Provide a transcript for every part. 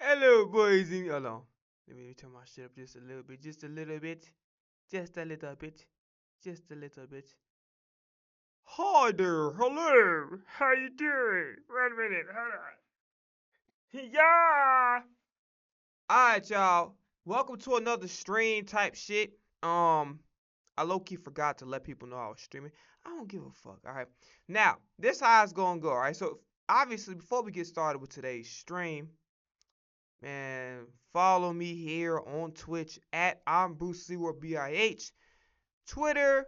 Hello, boys. Hold on. Let me turn my shit up just a little bit. Just a little bit. Just a little bit. Just a little bit. Hi there. Hello. How you doing? Wait a minute. Hold on. Yeah. Alright, y'all. Welcome to another stream type shit. I low-key forgot to let people know I was streaming. I don't give a fuck. Alright. Now, this how it's gonna go, alright? So obviously before we get started with today's stream, man, follow me here on Twitch at I'm Bruce Leroy BIH. Twitter,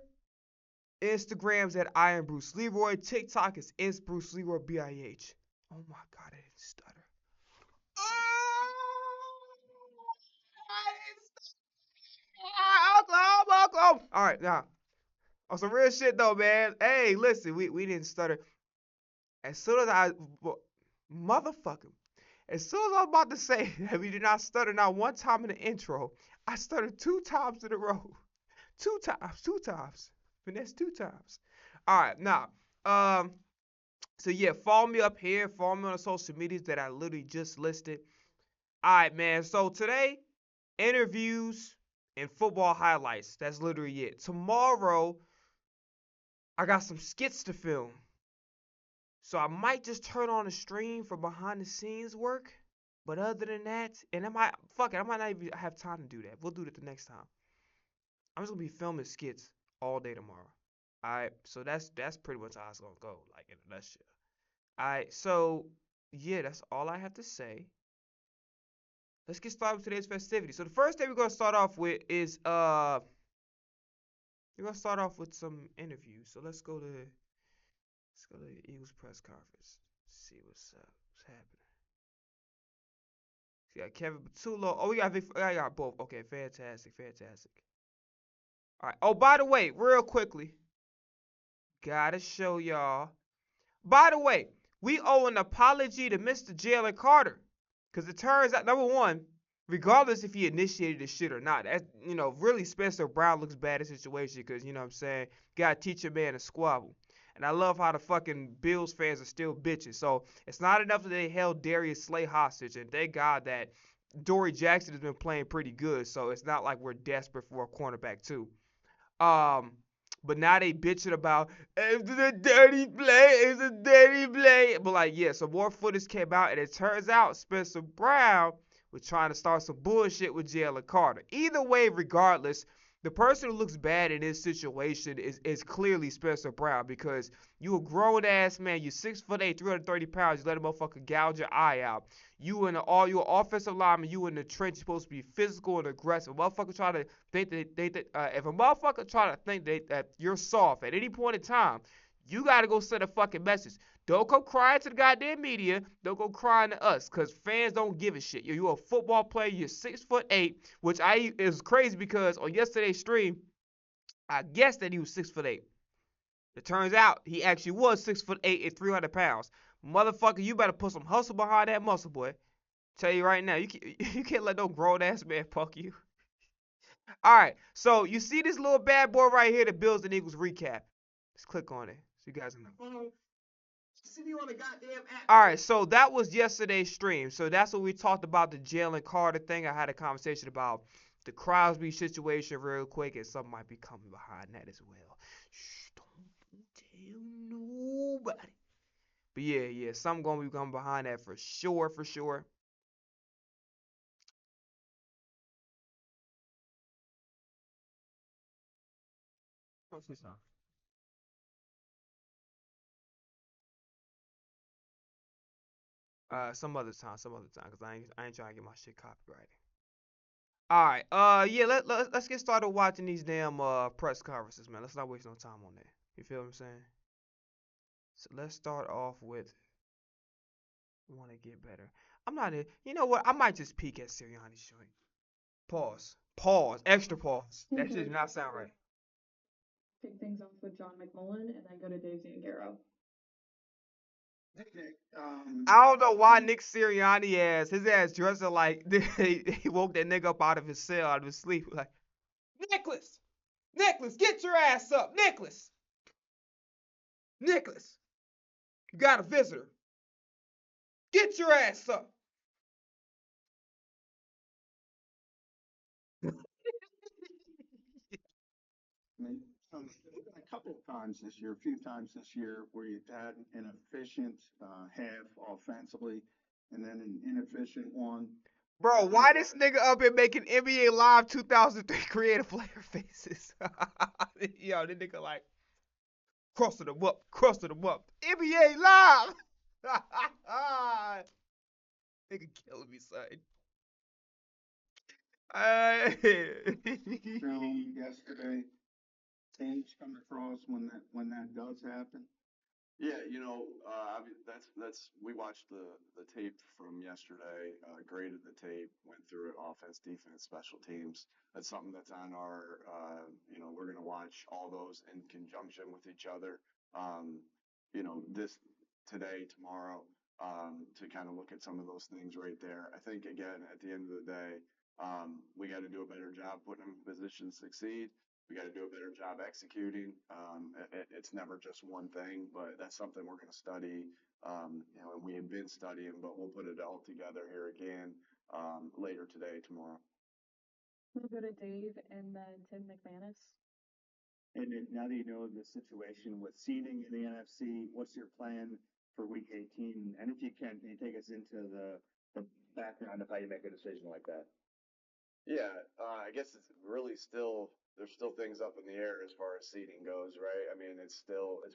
Instagram's at I am Bruce Leroy. TikTok is Bruce Leroy BIH. Oh my god, I didn't stutter. Oklahoma. All right, now on some real shit though, man. Hey, listen, we didn't stutter. As soon as motherfucker, as soon as I was about to say that we did not stutter not one time in the intro, I stuttered two times in a row. Two times. Finesse two times. All right, now, so yeah, follow me up here. Follow me on the social medias that I literally just listed. All right, man. So today, interviews and football highlights. That's literally it. Tomorrow, I got some skits to film. So I might just turn on a stream for behind the scenes work. But other than that, and I might not even have time to do that. We'll do it the next time. I'm just gonna be filming skits all day tomorrow. Alright, so that's pretty much how it's gonna go, like in a nutshell. Alright, so yeah, that's all I have to say. Let's get started with today's festivities. So the first thing we're gonna start off with is we're gonna start off with some interviews. So let's go to the Eagles press conference. See what's up. What's happening? We got Kevin Patullo. Oh, I got both. Okay, fantastic, fantastic. All right. Oh, by the way, real quickly, gotta show y'all. By the way, we owe an apology to Mr. Jalen Carter, cause it turns out number one, regardless if he initiated the shit or not, that really Spencer Brown looks bad in the situation, cause you know what I'm saying, gotta teach a man to squabble. And I love how the fucking Bills fans are still bitching. So it's not enough that they held Darius Slay hostage, and thank God that Dory Jackson has been playing pretty good. So it's not like we're desperate for a cornerback too. Um, but now they bitching about it's a dirty play, it's a dirty play. But like, yeah, some more footage came out, and it turns out Spencer Brown was trying to start some bullshit with Jalen Carter. Either way, regardless, the person who looks bad in this situation is clearly Spencer Brown, because you a grown ass man, you 6'8", 330 pounds, you let a motherfucker gouge your eye out. You an offensive lineman, you in the trench, supposed to be physical and aggressive. Motherfucker try to think if a motherfucker try to think that you're soft at any point in time, you gotta go send a fucking message. Don't come crying to the goddamn media. Don't go crying to us, cause fans don't give a shit. You're a football player. You're 6'8", which is crazy because on yesterday's stream, I guessed that he was 6'8". It turns out he actually was 6'8" and 300 pounds. Motherfucker, you better put some hustle behind that muscle, boy. Tell you right now, you can't let no grown ass man punk you. All right, so you see this little bad boy right here, the Bills and Eagles recap. Let's click on it so you guys know. All right, so that was yesterday's stream. So that's what we talked about, the Jalen Carter thing. I had a conversation about the Crosby situation real quick, and something might be coming behind that as well. Shh, don't tell nobody. But yeah, something gonna be coming behind that for sure, for sure. Some other time, cause I ain't trying to get my shit copyrighted. All right, yeah, let's get started watching these damn press conferences, man. Let's not waste no time on that. You feel what I'm saying? So let's start off with want to get better. I'm not a, you know what? I might just peek at Sirianni's joint. Pause. Pause. Extra pause. That shit did not sound right. Kick things off with John McMullen and then go to Dave Zangaro. I don't know why Nick Sirianni his ass dressing like he woke that nigga up out of his cell, out of his sleep. Like, Nicholas! Nicholas, get your ass up! Nicholas! Nicholas! You got a visitor. Get your ass up! And a couple of times this year, a few times this year, where you've had an efficient half offensively and then an inefficient one. Bro, why this nigga up here making NBA Live 2003 creative player faces? Yo, this nigga like crossing them up, crossing them up. NBA Live. Nigga killing me, son. Film yesterday, change come across when that does happen. Yeah, that's we watched the tape from yesterday, graded the tape, went through it, offense, defense, special teams. That's something that's on our, we're gonna watch all those in conjunction with each other. This today, tomorrow, to kind of look at some of those things right there. I think again, at the end of the day, we got to do a better job putting them in position to succeed. We got to do a better job executing. It's never just one thing, but that's something we're going to study. And we have been studying, but we'll put it all together here again later today, tomorrow. We'll go to Dave and then Tim McManus. And now that you know the situation with seeding in the NFC, what's your plan for Week 18? And if you can you take us into the background of how you make a decision like that? Yeah, I guess it's really there's still things up in the air as far as seeding goes, right? I mean, it's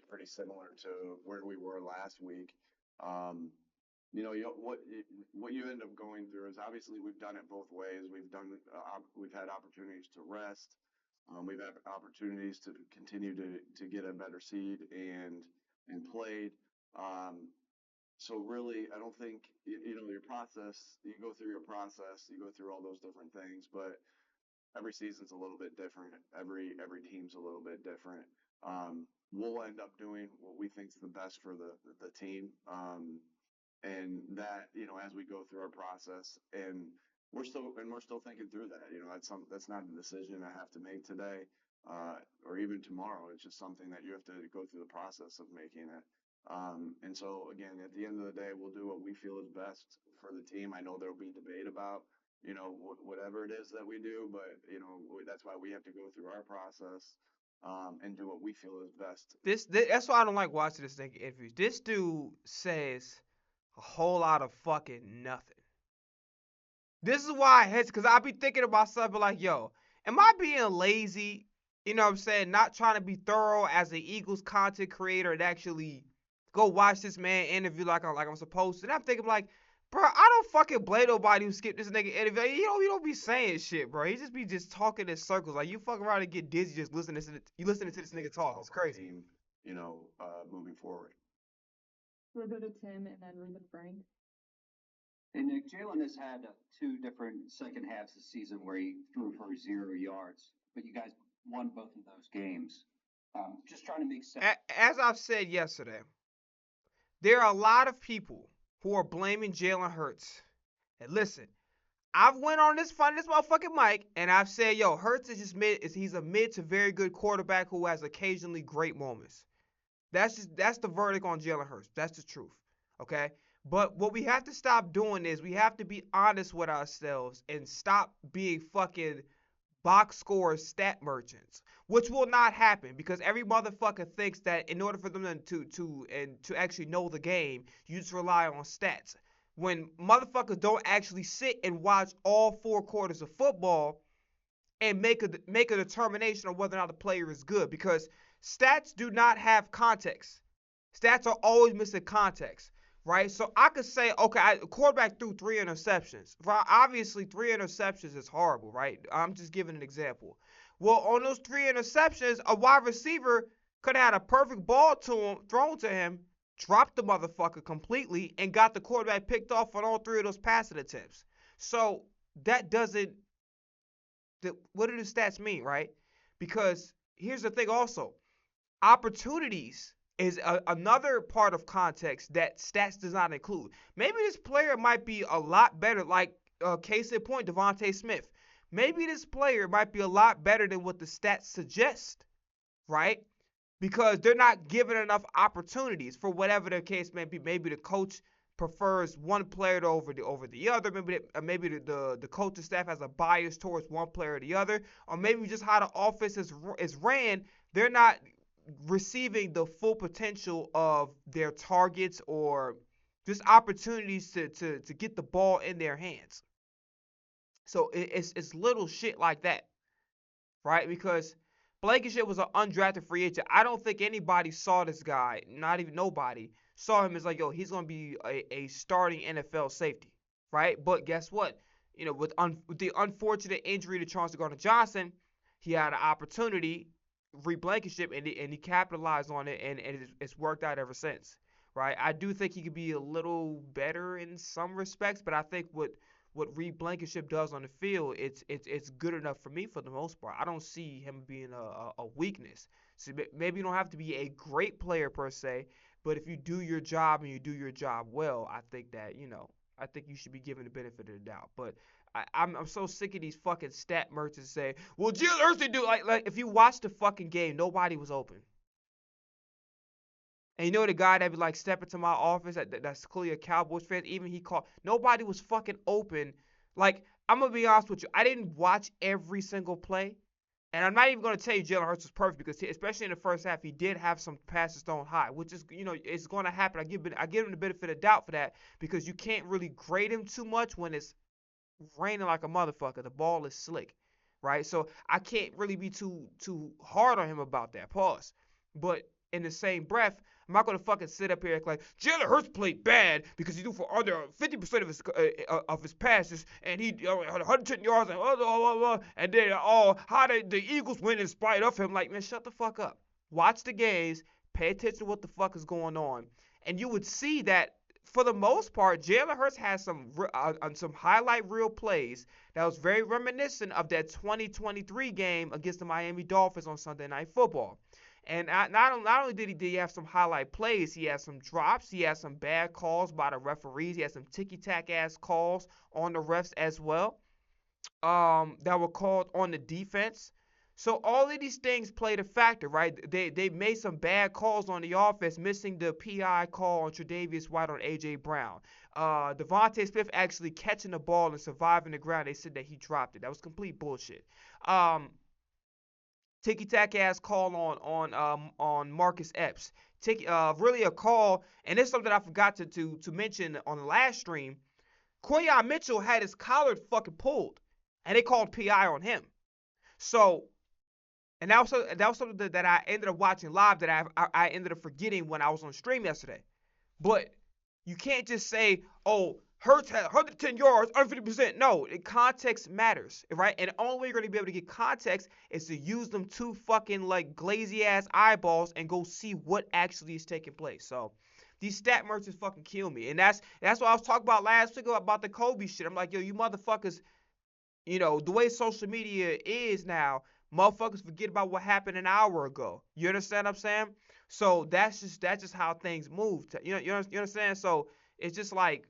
pretty similar to where we were last week. What you end up going through is obviously we've done it both ways. We've had opportunities to rest. We've had opportunities to continue to get a better seed and played. So really, I don't think your process. You go through your process. You go through all those different things, but every season's a little bit different. Every team's a little bit different. We'll end up doing what we think's the best for the team, and that as we go through our process, and we're still thinking through that. That's not a decision I have to make today, or even tomorrow. It's just something that you have to go through the process of making it. And so again, at the end of the day, we'll do what we feel is best for the team. I know there'll be debate about, whatever it is that we do, but that's why we have to go through our process, and do what we feel is best. That's why I don't like watching this nigga interviews. This dude says a whole lot of fucking nothing. This is why I hesitate, because I be thinking about something like, yo, am I being lazy? You know what I'm saying? Not trying to be thorough as an Eagles content creator and actually go watch this man interview like I'm supposed to. And I'm thinking like, bro, I don't fucking blame nobody who skipped this nigga interview. You don't be saying shit, bro. He just be talking in circles. Like, you fuck around and get dizzy just listening to this nigga talk. It's crazy. Team, moving forward. We'll go to Tim and then Ruben Frank. And Nick, Jalen has had two different second halves this season where he threw for 0 yards, but you guys won both of those games. Just trying to make sense. As I've said yesterday, there are a lot of people who are blaming Jalen Hurts. And listen, I've went on this motherfucking mic and I've said, yo, Hurts is just he's a mid to very good quarterback who has occasionally great moments. That's the verdict on Jalen Hurts. That's the truth. Okay? But what we have to stop doing is we have to be honest with ourselves and stop being fucking box score stat merchants, which will not happen because every motherfucker thinks that in order for them to actually know the game, you just rely on stats. When motherfuckers don't actually sit and watch all 4 quarters of football and make a determination on whether or not the player is good, because stats do not have context. Stats are always missing context. Right? So I could say, okay, quarterback threw 3 interceptions. Obviously, 3 interceptions is horrible, right? I'm just giving an example. Well, on those 3 interceptions, a wide receiver could have had a perfect ball thrown to him, dropped the motherfucker completely, and got the quarterback picked off on all 3 of those passing attempts. So that doesn't. What do the stats mean, right? Because here's the thing also. Opportunities is another part of context that stats does not include. Maybe this player might be a lot better, like case in point, Devontae Smith. Maybe this player might be a lot better than what the stats suggest, right? Because they're not given enough opportunities for whatever the case may be. Maybe the coach prefers one player over the other. Maybe the coaching staff has a bias towards one player or the other, or maybe just how the offense is ran. They're not receiving the full potential of their targets or just opportunities to get the ball in their hands. So it's little shit like that, right? Because Blankenship was an undrafted free agent. I don't think anybody saw this guy, not even nobody, saw him as like, yo, he's going to be a starting NFL safety, right? But guess what? With the unfortunate injury to Chauncey Gardner-Johnson, he had an opportunity, Blankenship, and he capitalized on it, and it's worked out ever since, right? I do think he could be a little better in some respects, but I think what Reed Blankenship does on the field, it's good enough for me for the most part. I don't see him being a weakness. So maybe you don't have to be a great player per se, but if you do your job and you do your job well, I think that I think you should be given the benefit of the doubt. But I'm so sick of these fucking stat merchants saying, well, Jalen Hurts didn't do like if you watch the fucking game, nobody was open. And you know the guy that be like step into my office that's clearly a Cowboys fan, even he called, nobody was fucking open. Like, I'm gonna be honest with you, I didn't watch every single play. And I'm not even gonna tell you Jalen Hurts was perfect because especially in the first half, he did have some passes thrown high, which is it's gonna happen. I give him the benefit of doubt for that because you can't really grade him too much when it's raining like a motherfucker. The ball is slick, right? So I can't really be too hard on him about that. Pause. But in the same breath, I'm not gonna fucking sit up here and like Jalen Hurts played bad because he threw for under 50% of his passes and he had 110 yards and blah, blah, blah, blah, and then how the Eagles win in spite of him. Like, man, shut the fuck up. Watch the games, pay attention to what the fuck is going on, and you would see that for the most part, Jalen Hurts has some highlight reel plays that was very reminiscent of that 2023 game against the Miami Dolphins on Sunday Night Football. And not only did he have some highlight plays, he had some drops, he had some bad calls by the referees, he had some ticky-tack ass calls on the refs as well, that were called on the defense. So all of these things played a factor, right? They made some bad calls on the offense, missing the PI call on Tre'Davious White on A.J. Brown. Devontae Smith actually catching the ball and surviving the ground. They said that he dropped it. That was complete bullshit. Ticky-tack ass call on Marcus Epps. Really a call, and this is something I forgot to mention on the last stream. Quinyon Mitchell had his collar fucking pulled, and they called PI on him. So, and that was something that I ended up watching live that I ended up forgetting when I was on stream yesterday. But you can't just say, oh, Hurts had 110 yards, 150%. No, context matters, right? And the only way you're going to be able to get context is to use them two fucking like glazy ass eyeballs and go see what actually is taking place. So these stat merchants fucking kill me. And that's what I was talking about last week about the Kobe shit. I'm like, yo, you motherfuckers, the way social media is now, motherfuckers forget about what happened an hour ago. You understand what I'm saying? So that's just how things move. You understand? So it's just like,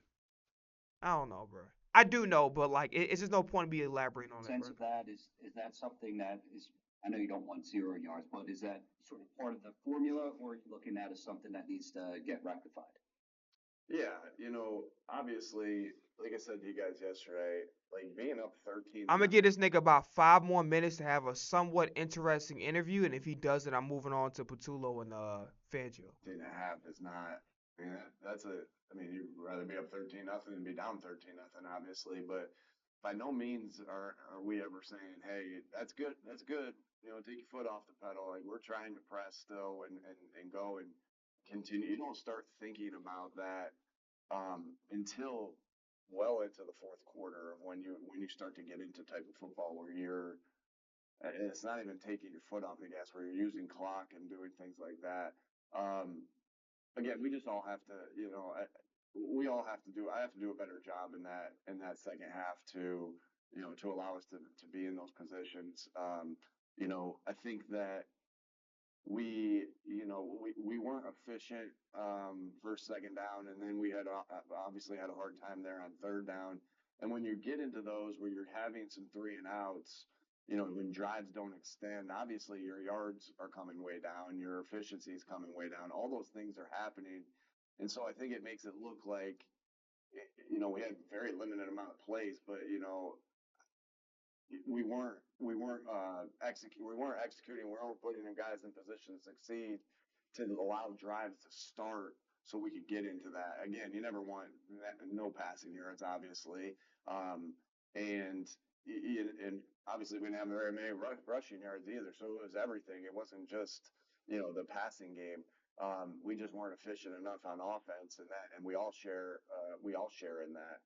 I don't know, bro. I do know, but like, it's just no point in me elaborating on it, Sense bro. of that is that something that is, I know you don't want 0 yards, but is that sort of part of the formula, or are you looking at as something that needs to get rectified? Yeah, obviously, like I said to you guys yesterday, like being up 13. I'm gonna give this nigga about 5 more minutes to have a somewhat interesting interview, and if he does it, I'm moving on to Patullo and Fangio. 13.5 is not. I mean, you'd rather be up 13-0 than be down 13-0, obviously. But by no means are we ever saying, hey, that's good, take your foot off the pedal. Like, we're trying to press still and go and continue. You don't start thinking about that until well into the fourth quarter of when you start to get into type of football where it's not even taking your foot off the gas, where you're using clock and doing things like that. Again, we just all have to, we all have to I have to do a better job in that second half to allow us to be in those positions. I think that we weren't efficient first, second down, and then we had obviously had a hard time there on third down. And when you get into those where you're having some 3 and outs, when drives don't extend, obviously your yards are coming way down, your efficiency is coming way down. All those things are happening. And so I think it makes it look like, we had very limited amount of plays, but we weren't executing. We weren't putting the guys in position to succeed, to allow drives to start, so we could get into that. Again, you never want no passing yards, obviously, and and obviously we didn't have very many rushing yards either. So it was everything. It wasn't just the passing game. We just weren't efficient enough on offense, and we all share in that.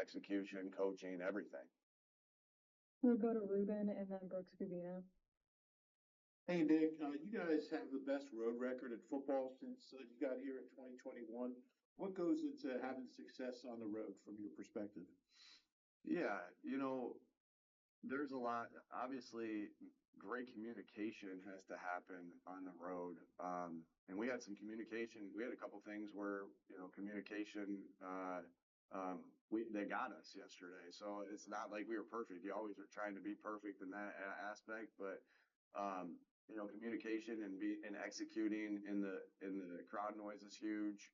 Execution, coaching, everything. We'll go to Ruben and then Brooks Gubino. Hey Nick, you guys have the best road record in football since you got here in 2021. What goes into having success on the road from your perspective? Yeah, there's a lot. Obviously, great communication has to happen on the road. And we had some communication. We had a couple things where, communication, they got us yesterday. So it's not like we were perfect. You always are trying to be perfect in that aspect, but, communication and executing in the crowd noise is huge.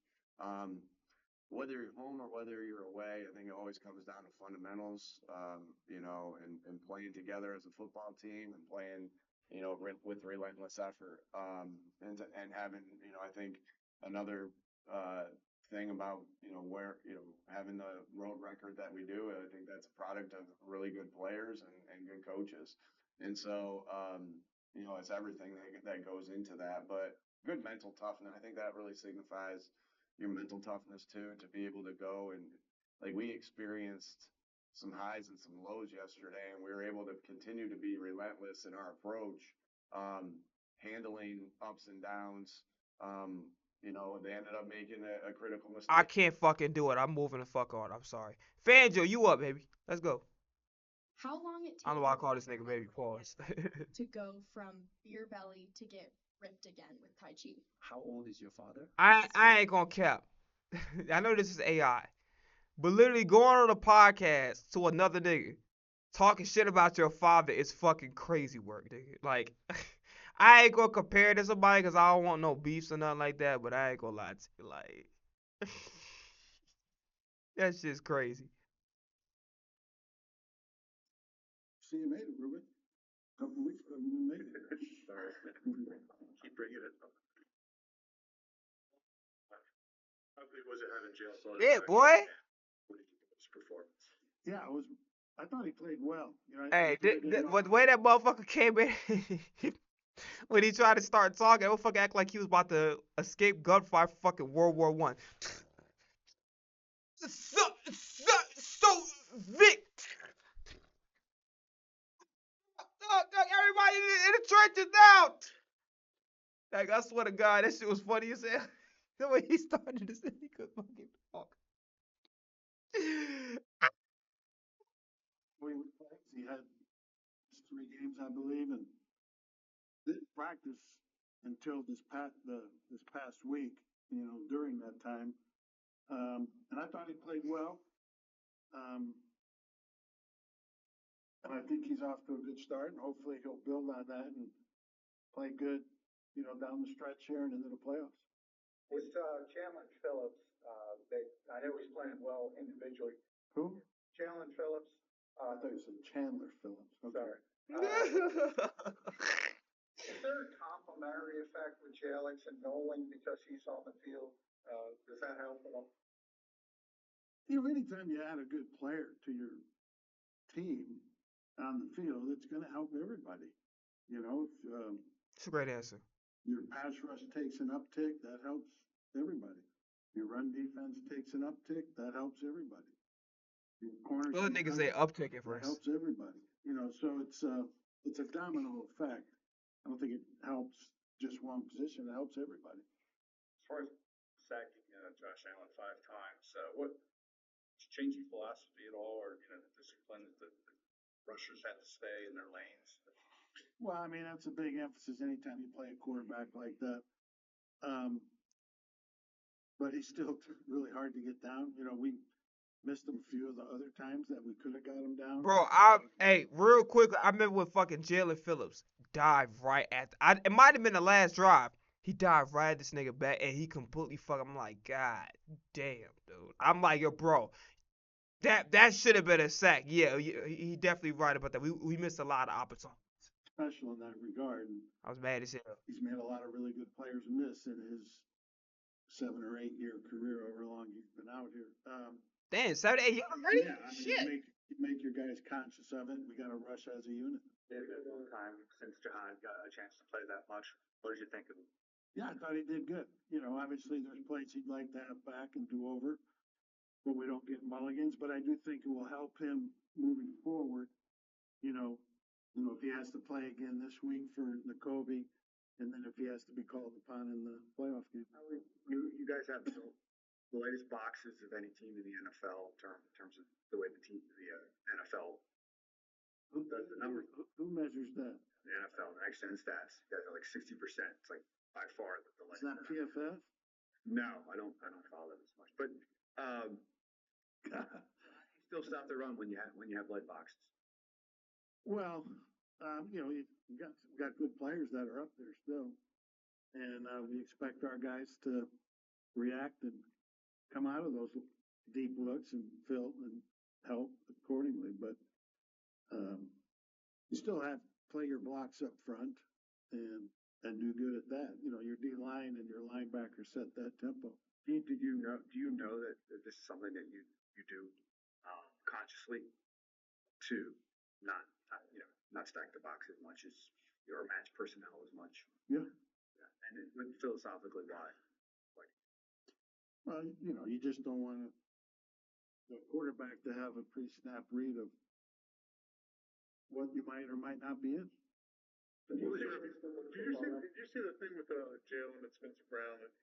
Whether you're home or whether you're away, I think it always comes down to fundamentals, and playing together as a football team and playing, with relentless effort. And having, I think another thing about, having the road record that we do, I think that's a product of really good players and good coaches. And so, it's everything that goes into that. But good mental toughness, I think that really signifies your mental toughness too, to be able to go and like we experienced some highs and some lows yesterday, and we were able to continue to be relentless in our approach, handling ups and downs. They ended up making a critical I mistake. can't fucking do it. I'm moving the fuck on. I'm sorry. Fangio, you up, baby? Let's go. How long it I don't know takes why I call this nigga baby. Pause. to go from beer belly to get ripped again with Tai Chi? How old is your father? I ain't gonna cap. I know this is AI, but literally going on a podcast to another nigga talking shit about your father is fucking crazy work, nigga. Like, I ain't gonna compare it to somebody because I don't want no beefs or nothing like that, but I ain't gonna lie to you. Like, that shit's crazy. See, you made it, Ruben. A couple weeks ago, you made it. Sorry. Keep bringing it up. How big was it having jail? Yeah, boy. What did you think of his performance? Yeah, I thought he played well. Hey, but the way that motherfucker came in, when he tried to start talking, that motherfucker act like he was about to escape gunfire from fucking World War One. So Vic. Everybody in the trenches now. Like, I swear to God, that shit was funny as hell. The way he started to say he could fucking talk. He had 3 games, I believe, and didn't practice until this past week. During that time, and I thought he played well. And I think he's off to a good start, and hopefully he'll build on that and play good, down the stretch here and into the playoffs. With Chandler Phillips, I know he's playing well individually. Who? Chandler Phillips. I thought you said Chandler Phillips. Okay. Sorry. Is there a complementary effect with Alex and Nolan because he's on the field? Does that help at all? Anytime you add a good player to your team on the field, it's going to help everybody. If It's a great answer. your pass rush takes an uptick, that helps everybody. Your run defense takes an uptick, that helps everybody. Your corners. Other niggas say uptick at That first. helps everybody. So it's a domino effect. I don't think it helps just one position. It helps everybody. As far as sacking Josh Allen 5 times, what changed your philosophy at all, or the discipline that the rushers had to stay in their lanes? Well, I mean, that's a big emphasis anytime you play a quarterback like that. But he's still really hard to get down. We missed him a few of the other times that we could have got him down. Bro, hey, real quick, I remember when fucking Jalen Phillips dived right at. It might have been the last drive. He dived right at this nigga back, and he completely fucked. I'm like, God damn, dude. I'm like, yo, bro, that should have been a sack. Yeah, he definitely right about that. We missed a lot of opportunities. Special in that regard. And I was mad as hell. he's made a lot of really good players miss in his 7 or 8 year career, however long he's been out here. Damn, 7, 8 years already? Yeah, I mean, Shit. you make your guys conscious of it. We got to rush as a unit. It's been a long time since Jahan got a chance to play that much. What did you think of him? Yeah, I thought he did good. You know, obviously there's plays he'd like to have back and do over, but we don't get mulligans. But I do think it will help him moving forward. You know, if he has to play again this week for Nakobe, and then if he has to be called upon in the playoff game. You guys have the latest boxes of any team in the NFL in terms of the way the NFL does the numbers. Who measures that? The NFL, next gen stats, you guys are like 60%. It's like by far the Is that PFF? No, I don't follow them as much, but still stop the run when you have lead boxes. Well, you know, you got good players that are up there still, and we expect our guys to react and come out of those deep looks and fill and help accordingly. But you still have to play your blocks up front and do good at that. You know, your D line and your linebacker set that tempo. Do you know that this is something that you do consciously to not stack the box as much as your match personnel as much? Yeah. And philosophically, why? Well, you know, you just don't want the quarterback to have a pre-snap read of what you might or might not be in. Did you see the thing with Jalen and Spencer Brown? And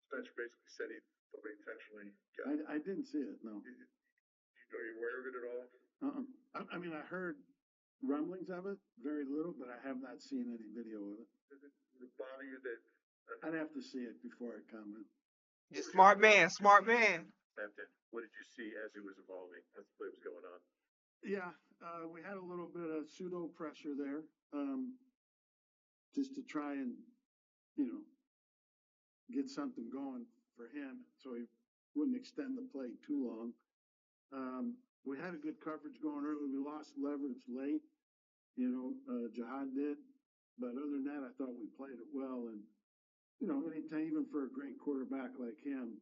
Spencer basically said he thought he intentionally got. I didn't see it. No. Are you aware of it at all? I mean, I heard rumblings of it, very little, but I have not seen any video of it. Does it bother you that? I'd have to see it before I comment. You're smart man, smart man. What did you see as it was evolving, as the play was going on? Yeah, we had a little bit of pseudo pressure there, just to try and, you know, get something going for him so he wouldn't extend the play too long. We had a good coverage going early. We lost leverage late, you know, Jihad did. But other than that, I thought we played it well. And, you know, anytime, even for a great quarterback like him,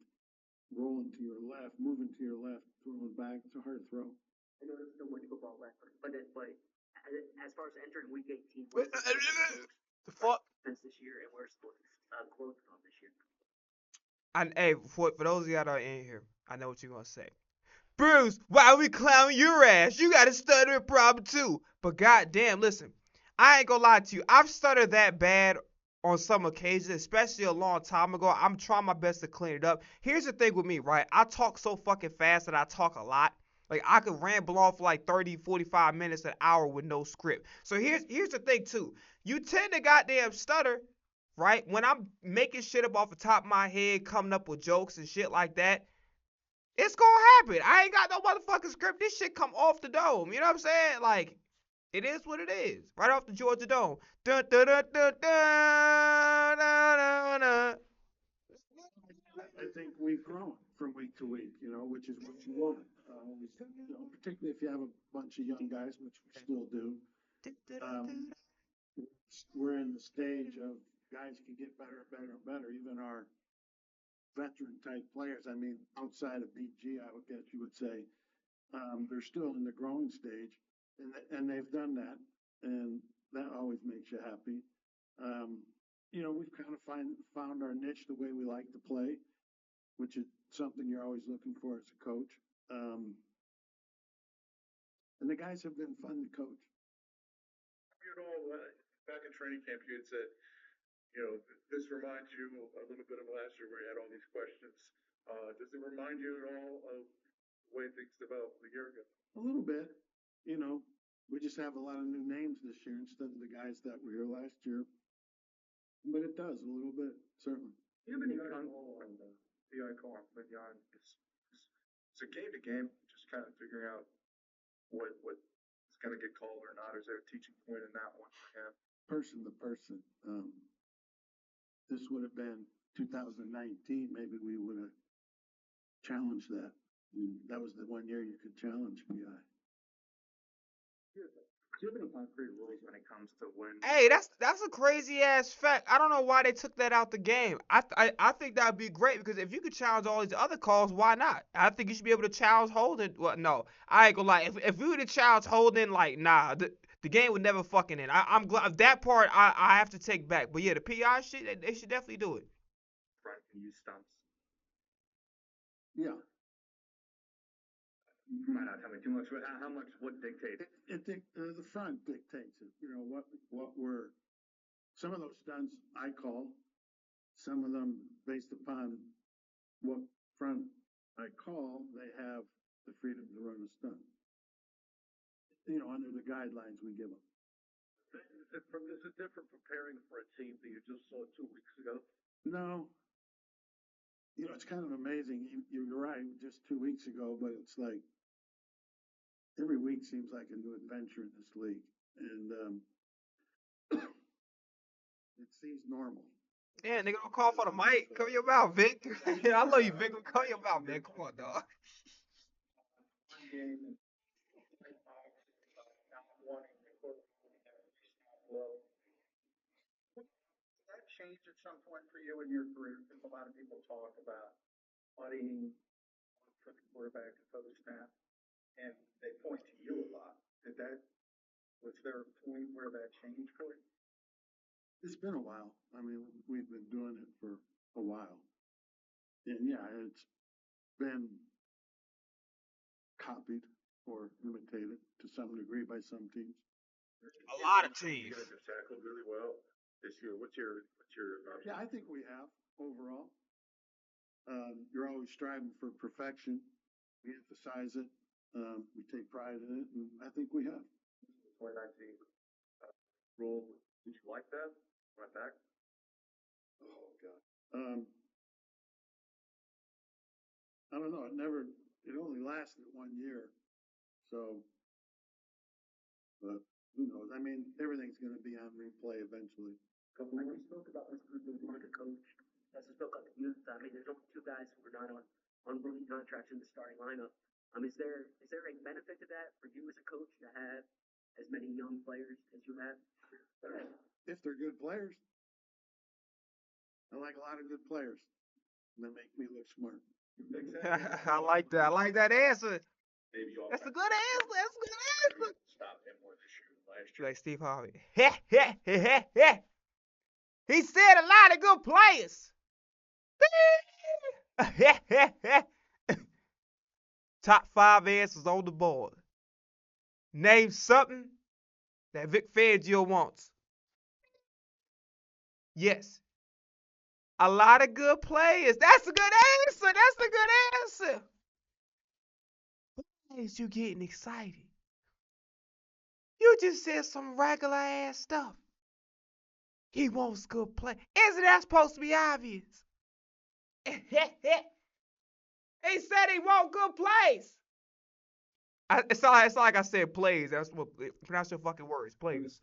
rolling to your left, moving to your left, throwing back, it's a hard throw. I know there's no much football left, but as far as entering week 18, The fuck? this year, and where's growth from this year? And hey, for those of y'all that are in here, I know what you're gonna say. Bruce, why are we clowning your ass? You got a stuttering problem too. But goddamn, listen, I ain't gonna lie to you. I've stuttered that bad on some occasions, especially a long time ago. I'm trying my best to clean it up. Here's the thing with me, right? I talk so fucking fast that I talk a lot. Like, I could ramble on for like 30, 45 minutes, an hour with no script. So here's the thing, too. You tend to goddamn stutter, right? When I'm making shit up off the top of my head, coming up with jokes and shit like that, it's gonna happen. I ain't got no motherfucking script. This shit come off the dome. You know what I'm saying? Like, it is what it is. Right off the Georgia Dome. Dun, dun, dun, dun, dun, dun, dun. I think we've grown from week to week, you know, which is what you want. You know, particularly if you have a bunch of young guys, which we still do. We're in the stage of guys can get better and better and better. Even our veteran type players, I mean, outside of BG, I would guess you would say, they're still in the growing stage, and they've done that, and that always makes you happy. You know, we've kind of found our niche the way we like to play, which is something you're always looking for as a coach. And the guys have been fun to coach. You know, back in training camp, you had said, you know, this reminds you a little bit of last year where you had all these questions. Does it remind you at all of the way things developed a year ago? A little bit. You know, we just have a lot of new names this year instead of the guys that were here last year. But it does a little bit, certainly. Do you have any control on the icon beyond it's a game to game, just kind of figuring out what is going to get called or not? Is there a teaching point in that one for him? Person to person. this would have been 2019, maybe we would have challenged that. And that was the 1 year you could challenge PI. Do you have any concrete rules when it comes to when? Hey, that's a crazy ass fact. I don't know why they took that out the game. I think that'd be great because if you could challenge all these other calls, why not? I think you should be able to challenge holding. Well, no, I ain't gonna lie. If we were to challenge holding, like, nah, the game would never fucking end. I'm glad that part I have to take back. But yeah, the PI shit, they should definitely do it. Front can use stumps. Yeah. You might not tell me too much, but how much would dictate? The front dictates it. You know, what were, some of those stunts I call, some of them based upon what front I call, they have the freedom to run a stunt. You know, under the guidelines we give them. Is it different preparing for a team that you just saw 2 weeks ago? No. You know, it's kind of amazing. You're right, just 2 weeks ago, but it's like every week seems like a new adventure in this league. And it seems normal. Yeah, nigga, don't call for the mic. Cover your mouth, Vic. I love you, Vic. Cover your mouth, man. Come on, dog. Did that change at some point for you in your career? Because a lot of people talk about buddying for the quarterback and for the staff, and they point to you a lot. Was there a point where that changed for you? It's been a while. I mean, we've been doing it for a while. And yeah, it's been copied or imitated to some degree by some teams. A lot of teams. You guys have tackled really well this year. What's your Yeah, I think we have overall. You're always striving for perfection. We emphasize it. We take pride in it, and I think we have. 2019 rule. Did you like that? Went back? Oh God. I don't know. It only lasted 1 year. So, but who knows? I mean, everything's going to be on replay eventually. When you spoke about this group of market coach, as you spoke about the youth, I mean, there's only two guys who are not on rookie contracts in the starting lineup. Is there a benefit to that for you as a coach to have as many young players as you have? If they're good players. I like a lot of good players. And they make me look smart. I like that. I like that answer. maybe all That's a good answer. That's a good answer. stop him with the shoe last year? Like Steve Harvey. He said a lot of good players. Top 5 answers on the board. Name something that Vic Fangio wants. Yes. A lot of good players. That's a good answer. That's a good answer. Why is you getting excited? You just said some regular ass stuff. He wants good play. Isn't that supposed to be obvious? He said he want good plays. It's not like I said plays. That's what pronounce your fucking words. Plays.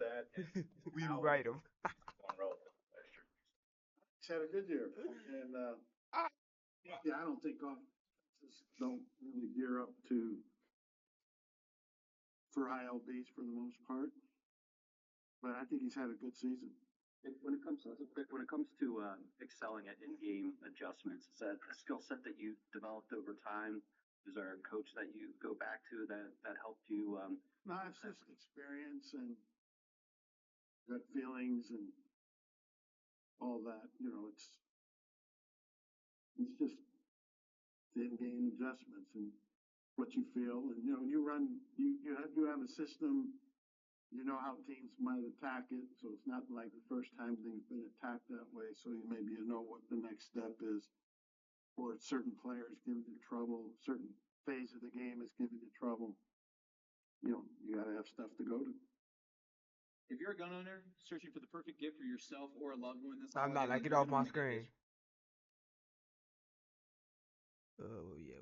We write them. He's had a good year. And yeah, I don't think offenses don't really gear up for ILBs for the most part. But I think he's had a good season. When it comes to excelling at in-game adjustments, is that a skill set that you developed over time? Is there a coach that you go back to that helped you? No, it's just experience and gut feelings and all that. You know, it's just the in-game adjustments and what you feel. And you know, you have a system. You know how teams might attack it, so it's not like the first time they've been attacked that way. So maybe you know what the next step is, or certain players giving you trouble, certain phase of the game is giving you trouble. You know, you got to have stuff to go to. If you're a gun owner searching for the perfect gift for yourself or a loved one, this I'm not. holiday, Get you're off my gonna wanna get screen. this. Oh yeah.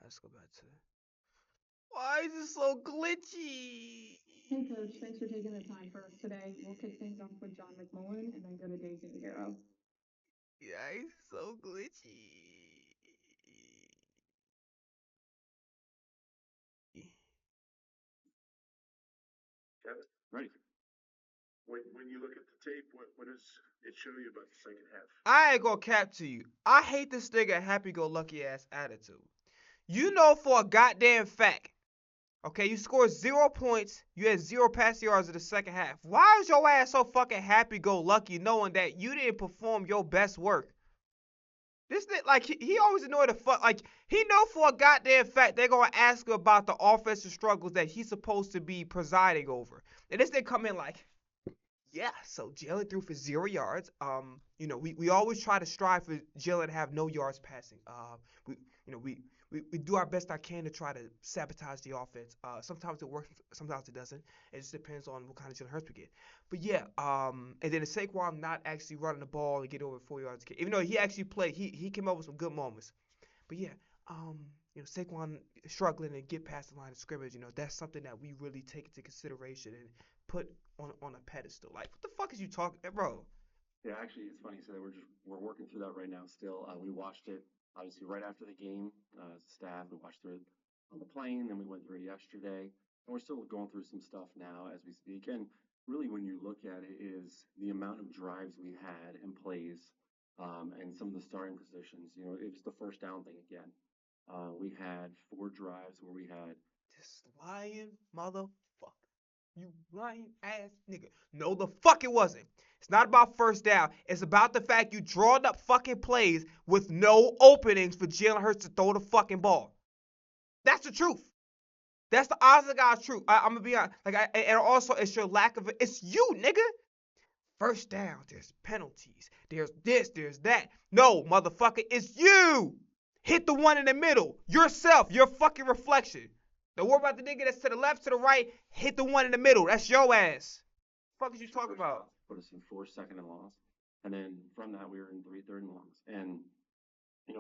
Let's go back to. Why is it so glitchy? Hey Coach, thanks for taking the time for us today. We'll kick things off with John McMullen and then go to Dave Zangaro. Yeah, he's so glitchy. Kevin, Ready. when you look at the tape, what does it show you about the second half? I ain't gonna cap to you. I hate this nigga happy-go-lucky ass attitude. You know for a goddamn fact, okay, you scored 0 points, you had 0 passing yards in the second half. Why is your ass so fucking happy-go-lucky knowing that you didn't perform your best work? This nigga, like, he always annoyed the fuck, like, he know for a goddamn fact they're gonna ask him about the offensive struggles that he's supposed to be presiding over. And this nigga come in like, yeah, so Jalen threw for 0 yards. You know, we always try to strive for Jalen to have no yards passing. We do our best I can to try to sabotage the offense. Sometimes it works, sometimes it doesn't. It just depends on what kind of Jalen Hurts we get. But yeah, and then the Saquon not actually running the ball and get over 4 yards, even though he actually played, he came up with some good moments. But yeah, Saquon struggling to get past the line of scrimmage, that's something that we really take into consideration and put on a pedestal. Like, what the fuck is you talking, bro? Yeah, actually, it's funny. So we're working through that right now. Still, we watched it obviously right after the game. As a staff, we watched through it on the plane. Then we went through it yesterday, and we're still going through some stuff now as we speak. And really, when you look at it, is the amount of drives we had and plays, and some of the starting positions. It was the first down thing again. We had 4 drives where we had This lying motherfucker. You lying ass nigga. No, the fuck it wasn't. It's not about first down. It's about the fact you drawing up fucking plays with no openings for Jalen Hurts to throw the fucking ball. That's the truth. That's the honest to God's truth. I'm gonna be honest. And also it's your lack of it. It's you, nigga. First down, there's penalties. There's this, there's that. No, motherfucker, it's you. Hit the one in the middle. Yourself, your fucking reflection. Don't worry about the nigga that's to the left, to the right. Hit the one in the middle. That's your ass. What the fuck is you talking about? Put us in 4 second and longs, and then from that we were in 3 third and longs. And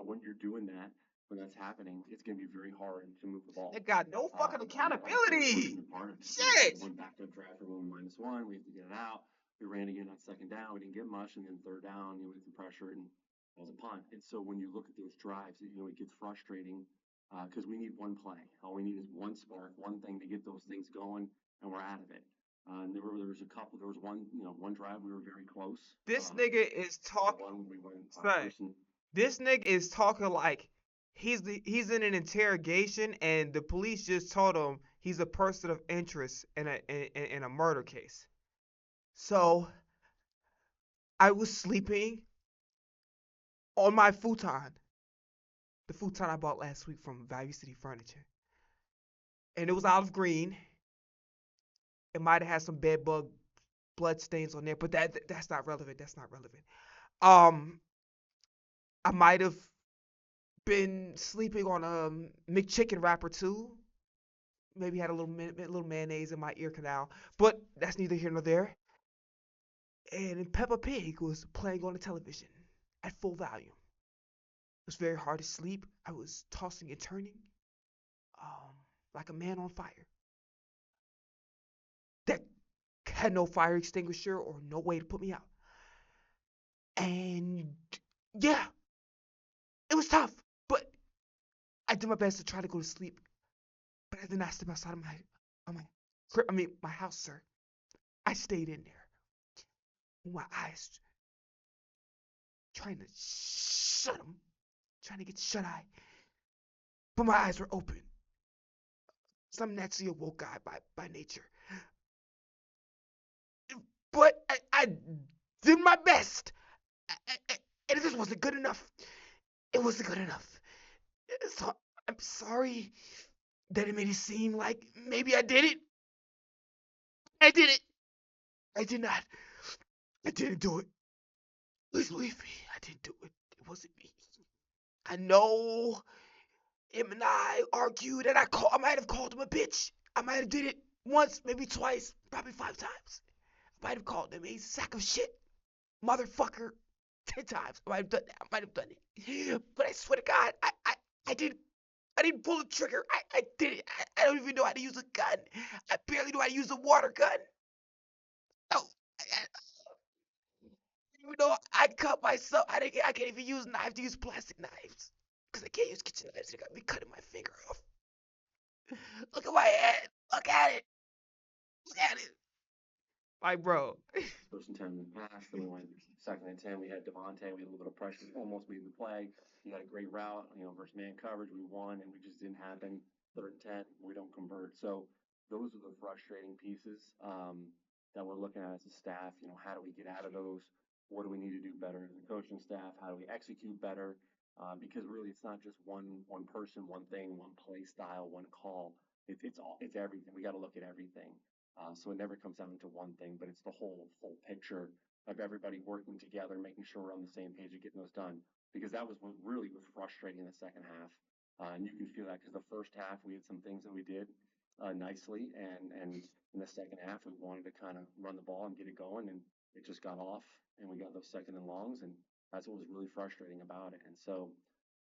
when you're doing that, when that's happening, it's gonna be very hard to move the ball. They got no fucking accountability. Shit. Went back to draft for -1. We have to get it out. We ran again on second down. We didn't get much, and then third down, with some pressure, and it was a punt. And so when you look at those drives, it gets frustrating because we need one play. All we need is one spark, one thing to get those things going, and we're out of it. And there was a couple. There was one drive we were very close. This nigga is talking. We went This nigga is talking like he's in an interrogation, and the police just told him he's a person of interest in a murder case. So I was sleeping on my futon, the futon I bought last week from Value City Furniture, and it was olive green. It might have had some bed bug blood stains on there, but that's not relevant. That's not relevant. I might have been sleeping on a McChicken wrapper too. Maybe had a little mayonnaise in my ear canal, but that's neither here nor there. And Peppa Pig was playing on the television at full volume. It was very hard to sleep. I was tossing and turning, like a man on fire. That had no fire extinguisher or no way to put me out. And yeah, it was tough, but I did my best to try to go to sleep. But I did not step outside of my house, sir. I stayed in there with my eyes trying to shut them, trying to get shut eye. But my eyes were open. So I'm naturally a woke guy by nature. But I did my best. And it just wasn't good enough. It wasn't good enough. So I'm sorry that it made it seem like maybe I did it. I did it. I did not. I didn't do it. Please believe me, I didn't do it. It wasn't me. I know him and I argued, and I might have called him a bitch. I might have did it once, maybe twice, probably 5 times. I might have called him a sack of shit, motherfucker, 10 times. I might have done that. I might have done it. But I swear to God, I did I didn't pull the trigger. I did it. I don't even know how to use a gun. I barely know how to use a water gun. No, I don't even know. I cut myself. I can't even use knives to use plastic knives because I can't use kitchen knives. They got me cutting my finger off. Look at my head. Look at it. Look at it. Like, bro. First and 10 in the pass, then we went second and 10. We had Devontae. We had a little bit of pressure, almost made the play. He had a great route, versus man coverage. We won, and we just didn't happen. Third and 10, we don't convert. So those are the frustrating pieces that we're looking at as a staff. How do we get out of those? What do we need to do better as a coaching staff? How do we execute better? Because really, it's not just one person, one thing, one play style, one call. It's everything. We got to look at everything. So it never comes down to one thing, but it's the whole full picture of everybody working together, making sure we're on the same page of getting those done. Because that was what really was frustrating in the second half. And you can feel that because the first half we had some things that we did nicely, and in the second half we wanted to kind of run the ball and get it going, and it just got off, and we got those second and longs, and that's what was really frustrating about it. And so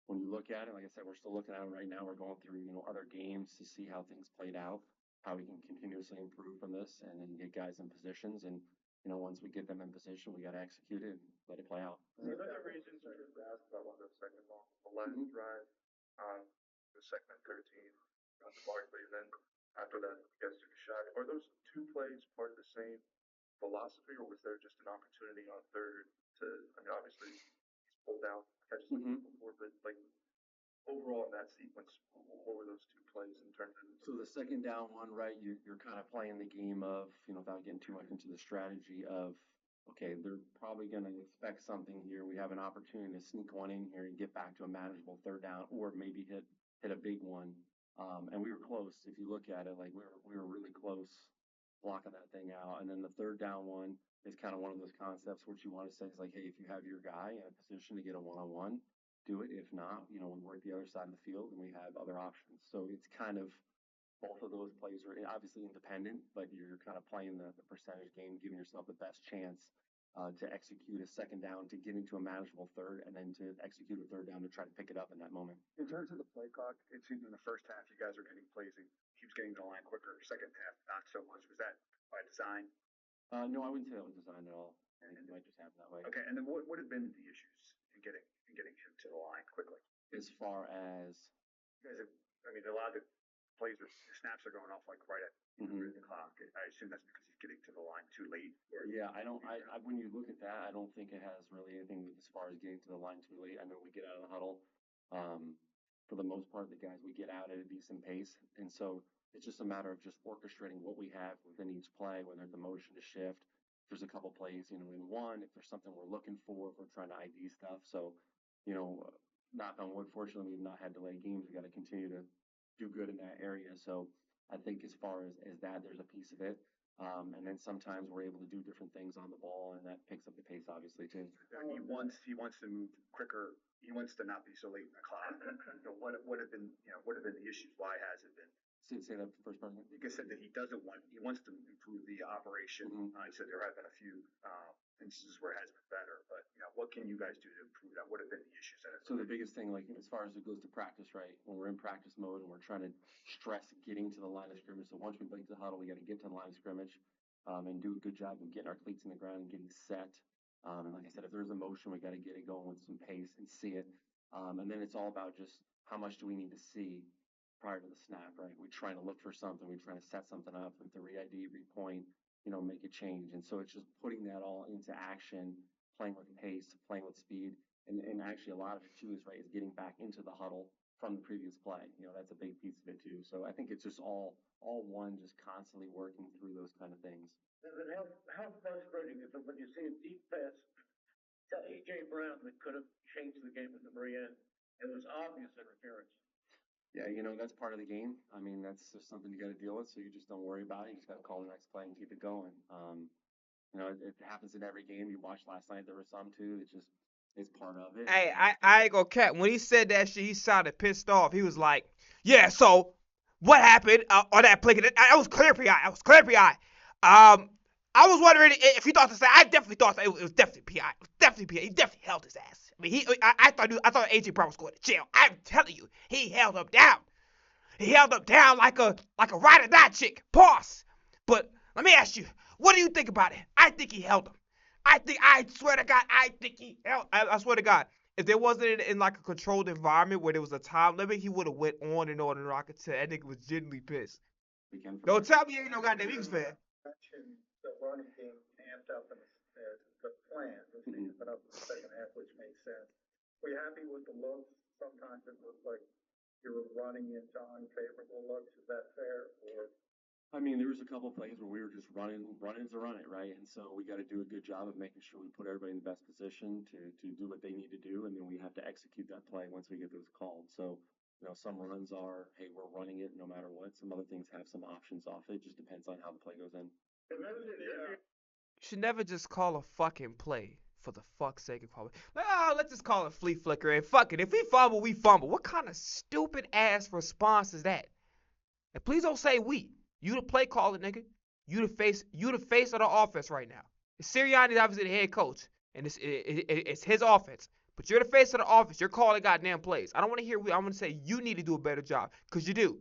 when you look at it, like I said, we're still looking at it right now. We're going through other games to see how things played out, how we can continuously improve from this, and then get guys in positions. And once we get them in position, we got to execute it and let it play out. One of the reasons I just asked about one of the second long, the last drive, the second and 13, got to Barkley, and then after that, you guys took a shot. Are those two plays part of the same philosophy, or was there just an opportunity on third to? I mean, obviously he's pulled down catches before, but like overall in that sequence, what were those two plays in terms of? So the second down one, right? You're kind of playing the game of, without getting too much into the strategy of, okay, they're probably going to expect something here. We have an opportunity to sneak one in here and get back to a manageable third down, or maybe hit a big one. And we were close. If you look at it, like we were really close blocking that thing out. And then the third down one is kind of one of those concepts which you want to say is like, hey, if you have your guy in a position to get a one-on-one, do it. If not, we work the other side of the field and we have other options. So it's kind of both of those plays are obviously independent, but you're kind of playing the percentage game, giving yourself the best chance to execute a second down to get into a manageable third, and then to execute a third down to try to pick it up in that moment. In terms of the play clock, it seemed in the first half you guys are getting plays and keeps getting to the line quicker. Second half, not so much. Was that by design? No, I wouldn't say that was designed at all. And it might just happen that way. Okay, and then what have been the issues in getting him to the line quickly? As far as you guys have, I mean, a lot of the plays or snaps are going off like right at the clock. I assume that's because he's getting to the line too late. Yeah, I don't. I when you look at that, I don't think it has really anything as far as getting to the line too late. I know we get out of the huddle. For the most part, the guys we get out at a decent pace, and so it's just a matter of just orchestrating what we have within each play. When there's a motion to shift, if there's a couple plays, in one. If there's something we're looking for, if we're trying to ID stuff. So, knock on wood. Fortunately, we've not had delayed games. We got to continue to do good in that area. So I think as far as that, there's a piece of it. And then sometimes we're able to do different things on the ball, and that picks up the pace, obviously, too. He wants to move quicker. He wants to not be so late in the clock. What have been the issues? Why has it been? Say that first part. You said that he wants to improve the operation. He said there have been a few instances where it has been better, but what can you guys do to improve that? What have been the issues that? So the biggest thing, like as far as it goes to practice, right? When we're in practice mode and we're trying to stress getting to the line of scrimmage. So once we break the huddle, we got to get to the line of scrimmage and do a good job of getting our cleats in the ground and getting set. And like I said, if there's a motion, we got to get it going with some pace and see it. And then it's all about just how much do we need to see prior to the snap, right? We're trying to look for something. We're trying to set something up with the re-ID, repoint, make a change. And so it's just putting that all into action, playing with pace, playing with speed. And actually a lot of it too is getting back into the huddle from the previous play. That's a big piece of it too. So I think it's just all one, just constantly working through those kind of things. How frustrating is it when you see a deep pass to A.J. Brown that could have changed the game at the very end? It was obvious interference. Yeah, that's part of the game. I mean, that's just something you got to deal with, so you just don't worry about it. You just got to call the next play and keep it going. It happens in every game. You watched last night, there were some too. It's part of it. Hey, I ain't gonna cap. When he said that shit, he sounded pissed off. He was like, yeah, so what happened on that play? I was clear for y'all. I was wondering if you thought the same. I definitely thought that it was definitely PI. It was definitely PI. He definitely held his ass. I mean, I thought AJ Brown was going to jail. I'm telling you, he held him down. He held him down like a ride or die chick. Pause. But let me ask you, what do you think about it? I think he held him. I swear to God, I think he held. I swear to God, if there wasn't in like a controlled environment where there was a time limit, he would have went on and on and on. I could tell that nigga was genuinely pissed. Don't tell me you ain't no goddamn Eagles fan. Mentioned the running game amped up in the plan, which they put up in the second half, which made sense. Were you happy with the looks? Sometimes it looked like you were running into unfavorable looks. Is that fair? Or I mean, there was a couple of plays where we were just running to run it, right? And so we got to do a good job of making sure we put everybody in the best position to do what they need to do, and then we have to execute that play once we get those called. So, some runs are, hey, we're running it no matter what. Some other things have some options off it. Just depends on how the play goes in. You should never just call a fucking play for the fuck's sake of calling. Let's just call it flea flicker and fuck it. If we fumble, we fumble. What kind of stupid ass response is that? And please don't say we. You the play caller, nigga. You the face of the offense right now. Sirianni's obviously the head coach, and it's his offense. But you're the face of the offense. You're calling goddamn plays. I don't want to hear we. I'm gonna say you need to do a better job, cause you do.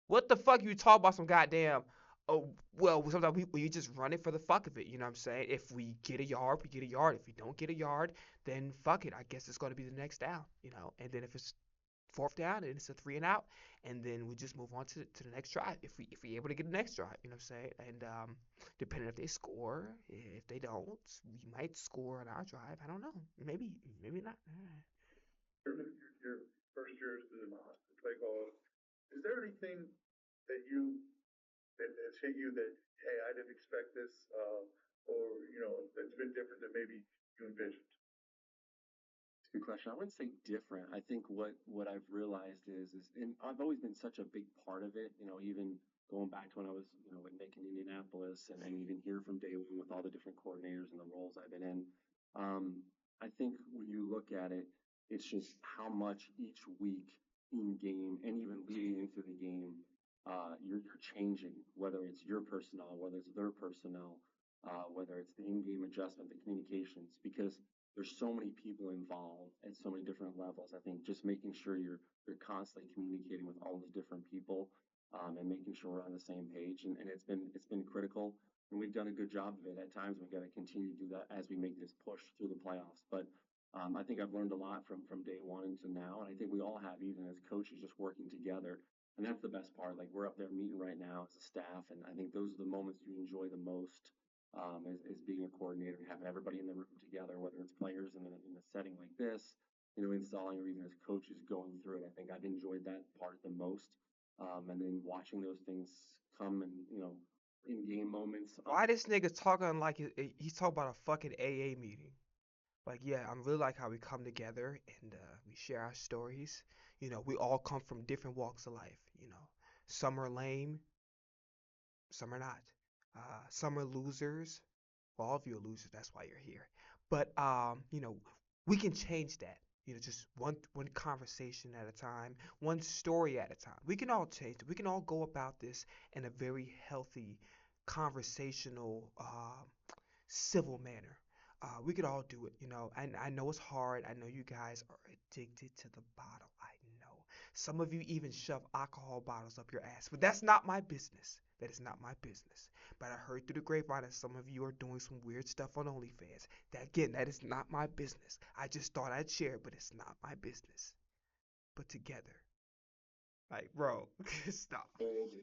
What the fuck you talk about some goddamn? Oh well, sometimes we just run it for the fuck of it. You know what I'm saying? If we get a yard, we get a yard. If we don't get a yard, then fuck it. I guess it's gonna be the next down. And then if it's fourth down and it's a 3 and out, and then we just move on to the next drive if we able to get the next drive, you know what I'm saying? And depending if they score, if they don't, we might score on our drive. I don't know. Maybe not. your first year as the play caller, is there anything that that's hit you that, hey, I didn't expect this, or that's been different than maybe you envisioned? Good question. I wouldn't say different. I think what I've realized is, and I've always been such a big part of it. Even going back to when I was, with Nick in Indianapolis, and even here from day one with all the different coordinators and the roles I've been in. I think when you look at it, it's just how much each week in game and even leading into the game, you're changing. Whether it's your personnel, whether it's their personnel, whether it's the in-game adjustment, the communications, because there's so many people involved at so many different levels. I think just making sure you're constantly communicating with all those different people, and making sure we're on the same page. And it's been critical, and we've done a good job of it. At times we've got to continue to do that as we make this push through the playoffs. But I think I've learned a lot from day one to now, and I think we all have, even as coaches, just working together. And that's the best part. Like, we're up there meeting right now as a staff, and I think those are the moments you enjoy the most. As being a coordinator, having everybody in the room together, whether it's players in a setting like this, installing, or even as coaches going through it. I think I've enjoyed that part the most. And then watching those things come and, in game moments. Why this nigga talking like he's talking about a fucking AA meeting? Like, yeah, I'm really like how we come together and we share our stories. We all come from different walks of life. Some are lame, some are not. Some are losers. Well, all of you are losers. That's why you're here. But we can change that. Just one conversation at a time, one story at a time. We can all change it. We can all go about this in a very healthy, conversational, civil manner. We could all do it. And I know it's hard. I know you guys are addicted to the bottle. I know. Some of you even shove alcohol bottles up your ass, but that's not my business. That is not my business. But I heard through the grapevine that some of you are doing some weird stuff on OnlyFans. That is not my business. I just thought I'd share it, but it's not my business. But together, like, bro, stop.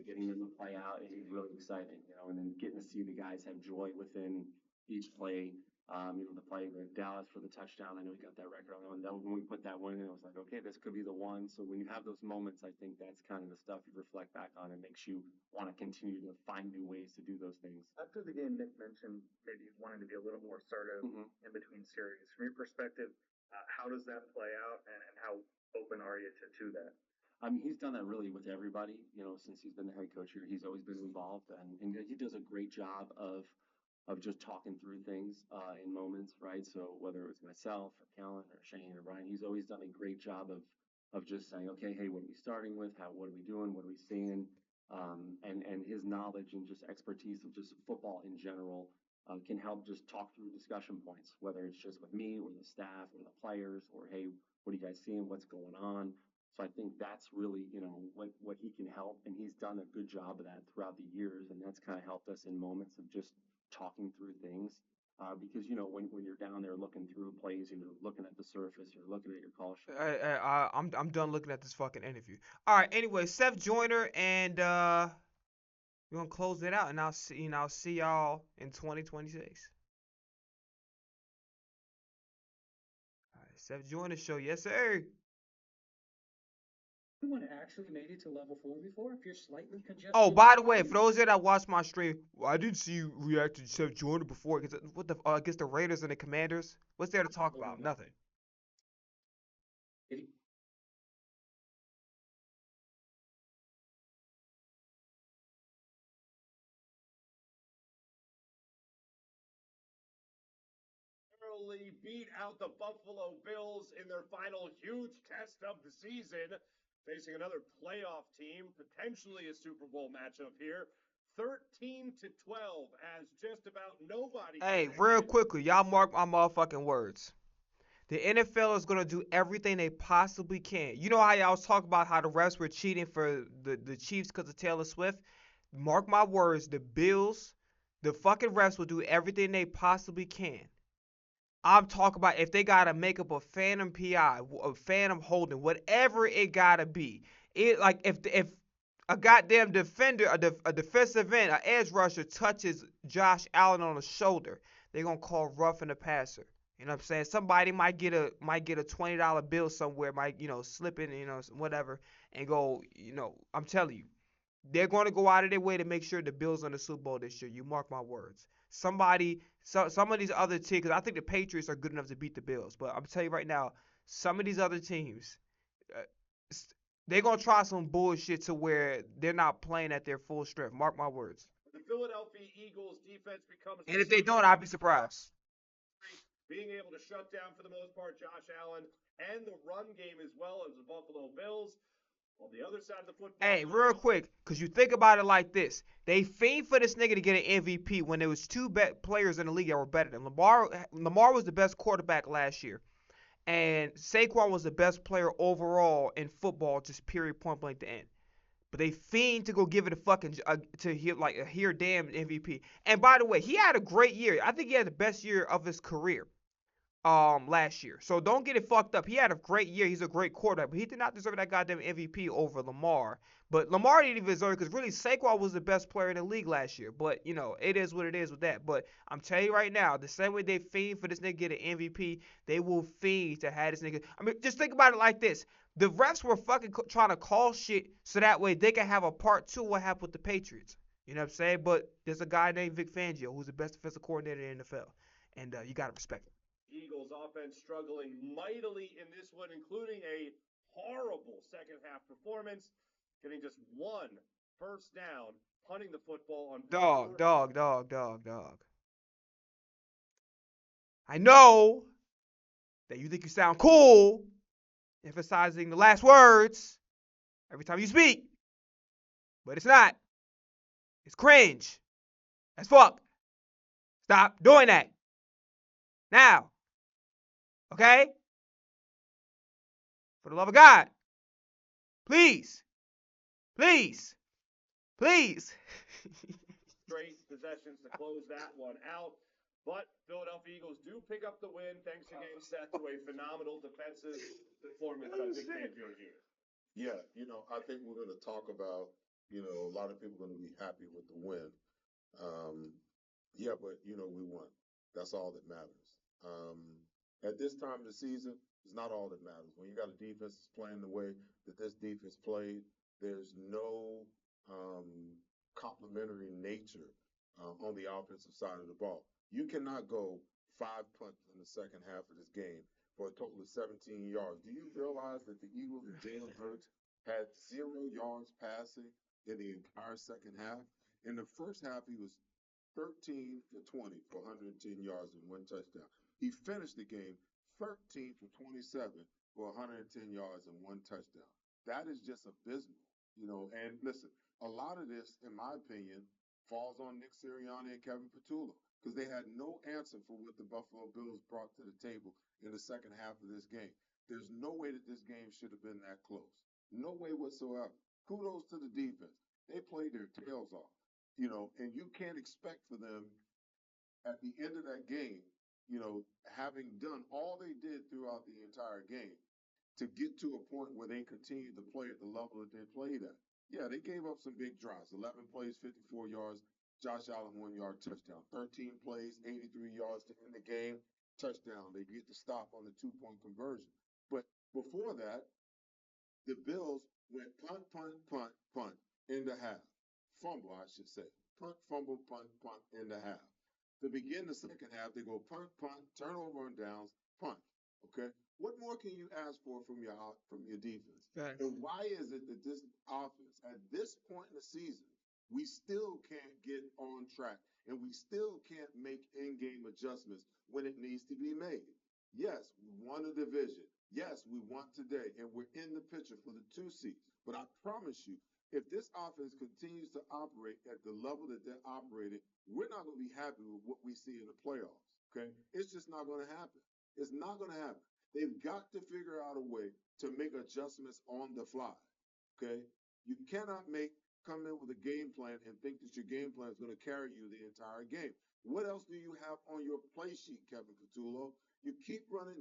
Getting them to play out is really exciting, and then getting to see the guys have joy within each play. The play with Dallas for the touchdown, I know we got that record on that one. When we put that one in, it was like, okay, this could be the one. So when you have those moments, I think that's kind of the stuff you reflect back on and makes you want to continue to find new ways to do those things. After the game, Nick mentioned maybe wanting to be a little more assertive in between series. From your perspective, how does that play out, and how open are you to that? He's done that really with everybody, since he's been the head coach here. He's always been involved, and he does a great job of just talking through things in moments, right? So whether it was myself or Kellen or Shane or Brian, he's always done a great job of just saying, okay, hey, what are we starting with? What are we doing? What are we seeing? and his knowledge and just expertise of just football in general can help just talk through discussion points, whether it's just with me or the staff or the players or, hey, what are you guys seeing? What's going on? So I think that's really, what he can help. And he's done a good job of that throughout the years. And that's kind of helped us in moments of just talking through things. Because, when you're down there looking through plays and you're looking at the surface, you're looking at your call sheet. I'm done looking at this fucking interview. All right. Anyway, Seth Joyner, and we're gonna close it out, and I'll see y'all in 2026. All right, Seth Joyner show, yes sir. Anyone actually made it to level 4 before? If you're slightly congested. Oh, by the way, for those that watched my stream, I didn't see you react to Seth Joyner before. Against the Raiders and the Commanders? What's there to talk about? Nothing. Beat out the Buffalo Bills in their final huge test of the season, facing another playoff team, potentially a Super Bowl matchup here. 13-12, as just about nobody. Hey, real quickly, y'all mark my motherfucking words. The NFL is gonna do everything they possibly can. You know how y'all was talking about how the refs were cheating for the Chiefs because of Taylor Swift? Mark my words, the Bills, the fucking refs will do everything they possibly can. I'm talking about if they gotta make up a phantom PI, a phantom holding, whatever it gotta be. It like if a goddamn defender, a defensive end, an edge rusher touches Josh Allen on the shoulder, they're gonna call roughing the passer. You know what I'm saying? Somebody might get a $20 bill somewhere, might slip in, whatever, and go. I'm telling you, they're going to go out of their way to make sure the Bills on the Super Bowl this year. You mark my words. Some of these other teams, because I think the Patriots are good enough to beat the Bills, but I'm telling you right now, some of these other teams, they're going to try some bullshit to where they're not playing at their full strength. Mark my words. The Philadelphia Eagles defense becomes. And if they don't, I'd be surprised. Being able to shut down, for the most part, Josh Allen and the run game as well as the Buffalo Bills. On the other side of the football. Hey, real quick, because you think about it like this. They fiend for this nigga to get an MVP when there was two players in the league that were better than Lamar. Lamar was the best quarterback last year. And Saquon was the best player overall in football, just period, point blank to end. But they fiend to go give it a fucking here damn MVP. And by the way, he had a great year. I think he had the best year of his career last year. So don't get it fucked up. He had a great year. He's a great quarterback, but he did not deserve that goddamn MVP over Lamar. But Lamar didn't even deserve it because really Saquon was the best player in the league last year. But it is what it is with that. But I'm telling you right now, the same way they fiend for this nigga to get an MVP, they will fiend to have this nigga. I mean, just think about it like this. The refs were fucking trying to call shit so that way they can have a part 2 of what happened with the Patriots. You know what I'm saying? But there's a guy named Vic Fangio who's the best defensive coordinator in the NFL. And you got to respect him. Eagles offense struggling mightily in this one, including a horrible second half performance, getting just one first down, punting the football on Dog. I know that you think you sound cool, emphasizing the last words every time you speak, but it's not. It's cringe as fuck. Stop doing that. Now. Okay? For the love of God. Please. Please. Straight possessions to close that one out. But Philadelphia Eagles do pick up the win thanks again, Seth, to a phenomenal defensive performance by Vic Fangio here. Yeah, I think we're going to talk about, a lot of people are going to be happy with the win. But, we won. That's all that matters. At this time of the season, it's not all that matters. When you got a defense that's playing the way that this defense played, there's no complementary nature on the offensive side of the ball. You cannot go 5 punts in the second half of this game for a total of 17 yards. Do you realize that the Eagles and Jalen Hurts had 0 yards passing in the entire second half? In the first half, he was 13 for 20 for 110 yards and 1 touchdown. He finished the game 13 for 27 for 110 yards and 1 touchdown. That is just abysmal. And listen, a lot of this, in my opinion, falls on Nick Sirianni and Kevin Petullo because they had no answer for what the Buffalo Bills brought to the table in the second half of this game. There's no way that this game should have been that close. No way whatsoever. Kudos to the defense. They played their tails off, and you can't expect for them at the end of that game, having done all they did throughout the entire game, to get to a point where they continued to play at the level that they played at. Yeah, they gave up some big drives. 11 plays, 54 yards. Josh Allen, 1 yard touchdown. 13 plays, 83 yards to end the game. Touchdown. They get the stop on the 2-point conversion. But before that, the Bills went punt, punt, punt, punt in the half. Fumble, I should say. Punt, fumble, punt, punt in the half. To begin the second half, they go punt, punt, turnover on downs, punt. Okay? What more can you ask for from your defense? Facts. And why is it that this offense, at this point in the season, we still can't get on track and we still can't make in-game adjustments when it needs to be made? Yes, we won a division. Yes, we won today, and we're in the picture for the 2 seed. But I promise you, if this offense continues to operate at the level that they're operating, we're not going to be happy with what we see in the playoffs. Okay? It's just not going to happen. It's not going to happen. They've got to figure out a way to make adjustments on the fly. Okay? You cannot come in with a game plan and think that your game plan is going to carry you the entire game. What else do you have on your play sheet, Kevin Petullo? You keep running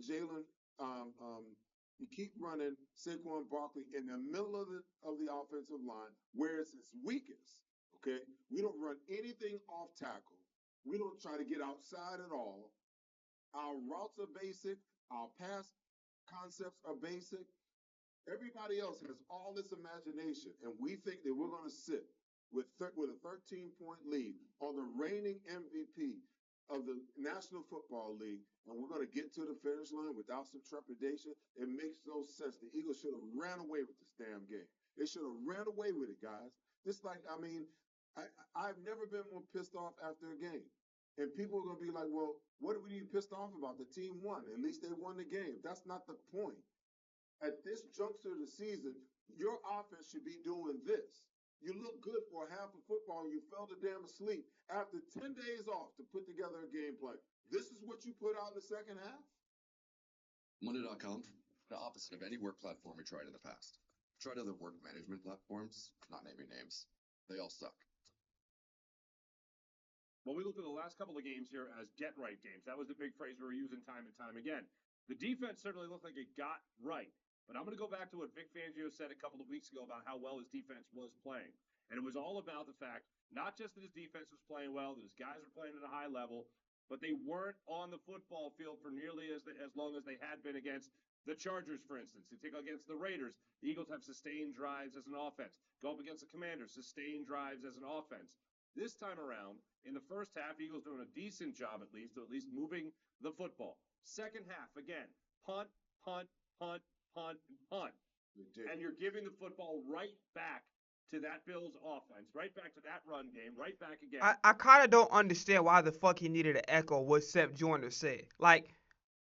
you keep running Saquon Barkley in the middle of the offensive line where it's its weakest. Okay? We don't run anything off tackle. We don't try to get outside at all. Our routes are basic. Our pass concepts are basic. Everybody else has all this imagination, and we think that we're going to sit with a 13-point lead on the reigning MVP of the National Football League, and we're going to get to the finish line without some trepidation. It makes no sense. The Eagles should have ran away with this damn game. They should have ran away with it, guys. I've never been more pissed off after a game. And people are going to be like, well, what are we pissed off about? The team won. At least they won the game. That's not the point. At this juncture of the season, your offense should be doing this. You look good for a half of football and you fell to damn asleep after 10 days off to put together a game plan. This is what you put out in the second half? Monday.com, the opposite of any work platform we tried in the past. Tried other work management platforms, not naming names. They all suck. Well, we looked at the last couple of games here as get-right games. That was the big phrase we were using time and time again. The defense certainly looked like it got right. But I'm going to go back to what Vic Fangio said a couple of weeks ago about how well his defense was playing. And it was all about the fact, not just that his defense was playing well, that his guys were playing at a high level, but they weren't on the football field for nearly as long as they had been against the Chargers, for instance. You take against the Raiders, the Eagles have sustained drives as an offense. Go up against the Commanders, sustained drives as an offense. This time around, in the first half, Eagles doing a decent job at least moving the football. Second half, again, punt, punt, punt, punt, and punt. And you're giving the football right back to that Bills offense, right back to that run game, right back again. I kind of don't understand why the fuck he needed to echo what Seth Joyner said. Like,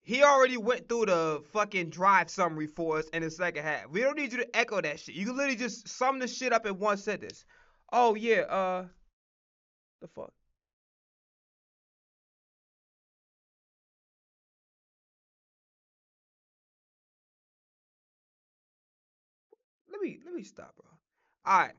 he already went through the fucking drive summary for us in the second half. We don't need you to echo that shit. You can literally just sum the shit up in one sentence. Oh, yeah, the fuck? Let me stop, bro. All right.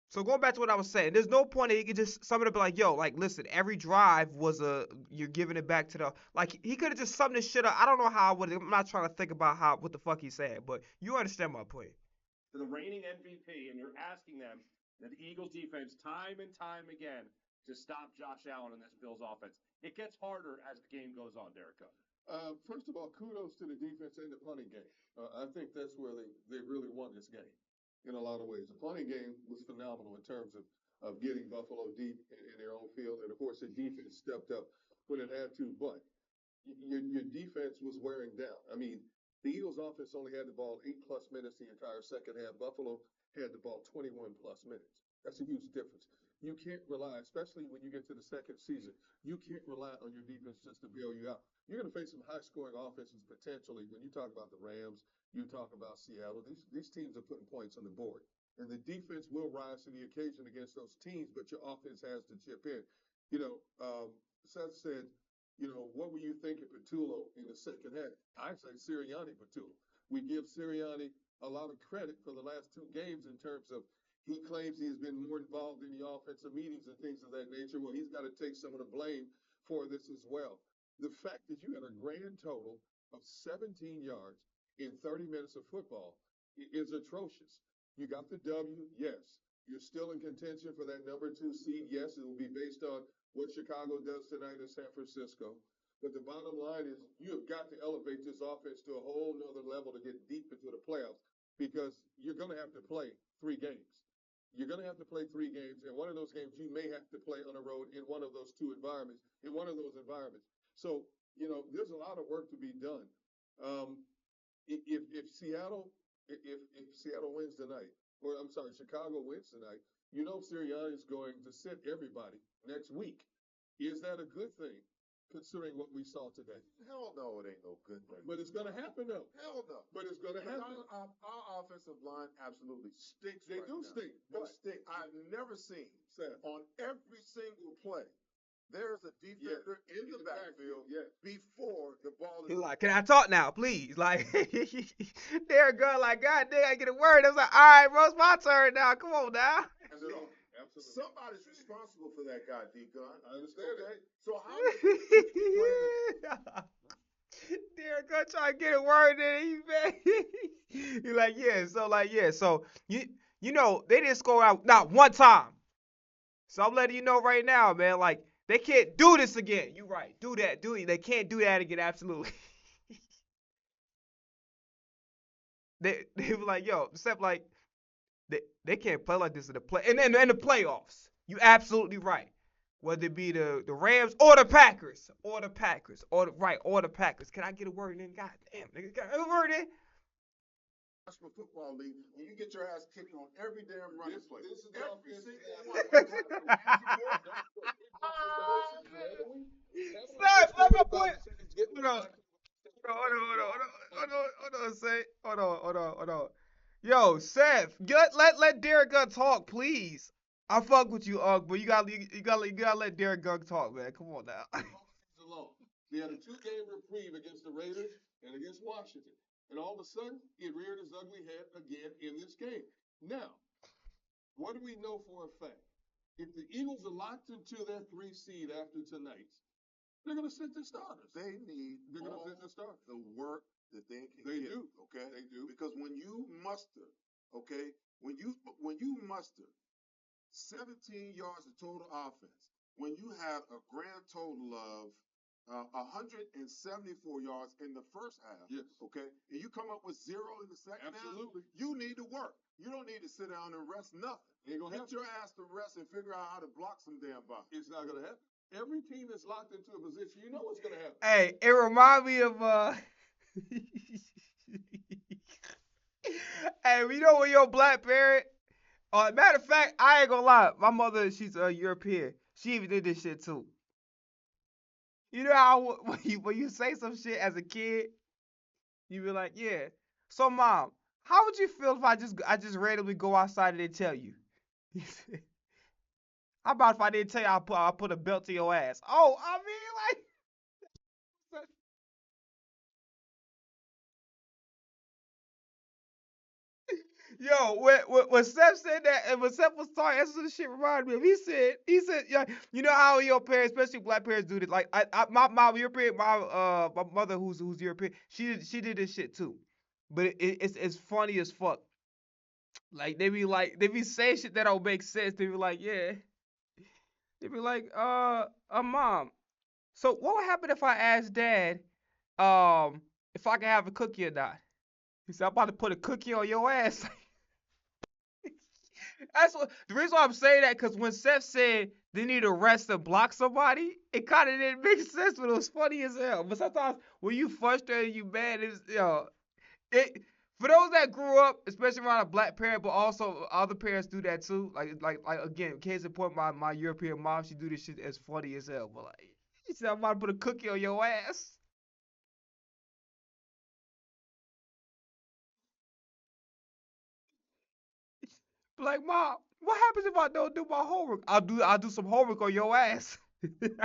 So going back to what I was saying, there's no point that he could just sum it up like, yo, like, listen, every drive was you're giving it back to the, like, he could have just summed this shit up. I don't know how I would. I'm not trying to think about what the fuck he's saying, but you understand my point. To the reigning MVP, and you're asking them, the Eagles defense, time and time again, to stop Josh Allen in this Bills offense. It gets harder as the game goes on, Derek. First of all, kudos to the defense and the punting game. I think that's where they really won this game in a lot of ways. The punting game was phenomenal in terms of getting Buffalo deep in their own field. And, of course, the defense stepped up when it had to. But your defense was wearing down. I mean, the Eagles' offense only had the ball 8+ minutes the entire second half. Buffalo had the ball 21+ minutes. That's a huge difference. You can't rely, especially when you get to the second season, you can't rely on your defense just to bail you out. You're going to face some high-scoring offenses potentially. When you talk about the Rams, you talk about Seattle. These teams are putting points on the board. and the defense will rise to the occasion against those teams, but your offense has to chip in. You know, Seth said, you know, what were you thinking Patullo in the second half? I say Sirianni Patullo. We give Sirianni a lot of credit for the last two games in terms of he claims he's been more involved in the offensive meetings and things of that nature. Well, he's got to take some of the blame for this as well. The fact that you had a grand total of 17 yards in 30 minutes of football is atrocious. You got the W, yes. You're still in contention for that number 2 seed. Yes, it will be based on what Chicago does tonight in San Francisco. But the bottom line is you have got to elevate this offense to a whole nother level to get deep into the playoffs because you're going to have to play 3 games. You're going to have to play 3 games, and one of those games you may have to play on the road in one of those 2 environments, in one of those environments. So, you know, there's a lot of work to be done. If Seattle wins tonight, or I'm sorry, Chicago wins tonight, you know Sirianni is going to sit everybody next week. Is that a good thing, considering what we saw today? Hell no, it ain't no good thing. But it's going to happen, though. Hell no. But it's going to happen. Our offensive line absolutely stinks. They right do now. stink. They stink. I've never seen on every single play. There's a defender in the backfield before the ball is. He's like, can I talk now, please? Like, Derek Gunn, like, God damn, I get a word. I was like, all right, bro, it's my turn now. Come on now. Absolutely. Somebody's responsible for that guy, D. Gunn. I understand that. So how? Derek Gunn trying to get a word in, he's like, yeah. So you know, they didn't score out not one time. So I'm letting you know right now, man. Like, they can't do this again. You right. Do that. Do it. They can't do that again. Absolutely. they were like, yo, except like they can't play like this in the play and in the playoffs. You absolutely right. Whether it be the Rams or the Packers. Or the Packers. Or the Packers. Can I get a word in? God damn, nigga. Can I get a word in? National Football League, and you get your ass kicked on every damn running play. This is every single one. Stop, let my boy. Hold on. Yo, Seth, let Derek Gunn talk, please. I fuck with you, but you gotta let Derek Gunn talk, man. Come on now. They had a 2-game reprieve against the Raiders and against Washington. And all of a sudden, it reared its ugly head again in this game. Now, what do we know for a fact? If the Eagles are locked into their 3 seed after tonight, they're going to sit their starters. They're going to sit their starters. The work that they can get. Do. Okay? They do. Because when you muster, okay, when you muster 17 yards of total offense, when you have a grand total of 174 yards in the first half. Yes. Okay. And you come up with 0 in the second half. Absolutely. You need to work. You don't need to sit down and rest nothing. Get your ass to rest and figure out how to block some damn bombs. It's not going to happen. Every team that's locked into a position, you know what's going to happen. Hey, it remind me of hey, you know when your black parent. Matter of fact, I ain't gonna lie. My mother, she's European. She even did this shit too. You know how when you say some shit as a kid, you be like, yeah. So mom, how would you feel if I just randomly go outside and they tell you? How about if I didn't tell you I put a belt to your ass? Oh, I mean like. Yo, when Seth said that, and when Seth was talking, that's what the shit reminded me of. He said, yeah, you know how your parents, especially black parents, do this. Like, my European, my mother who's European, she did this shit too, but it's funny as fuck. Like they be saying shit that don't make sense. They be like, yeah, they be like, mom. So what would happen if I asked dad, if I can have a cookie or not? He said, I'm about to put a cookie on your ass. That's what the reason why I'm saying that, because when Seth said they need to rest and block somebody, it kind of didn't make sense, but it was funny as hell. But sometimes when you frustrated, you mad, it's it. For those that grew up, especially around a black parent, but also other parents do that too. Like again, case in point, my European mom, she do this shit as funny as hell. But like, she said, I'm about to put a cookie on your ass. Like, Mom, what happens if I don't do my homework? I'll do some homework on your ass. You know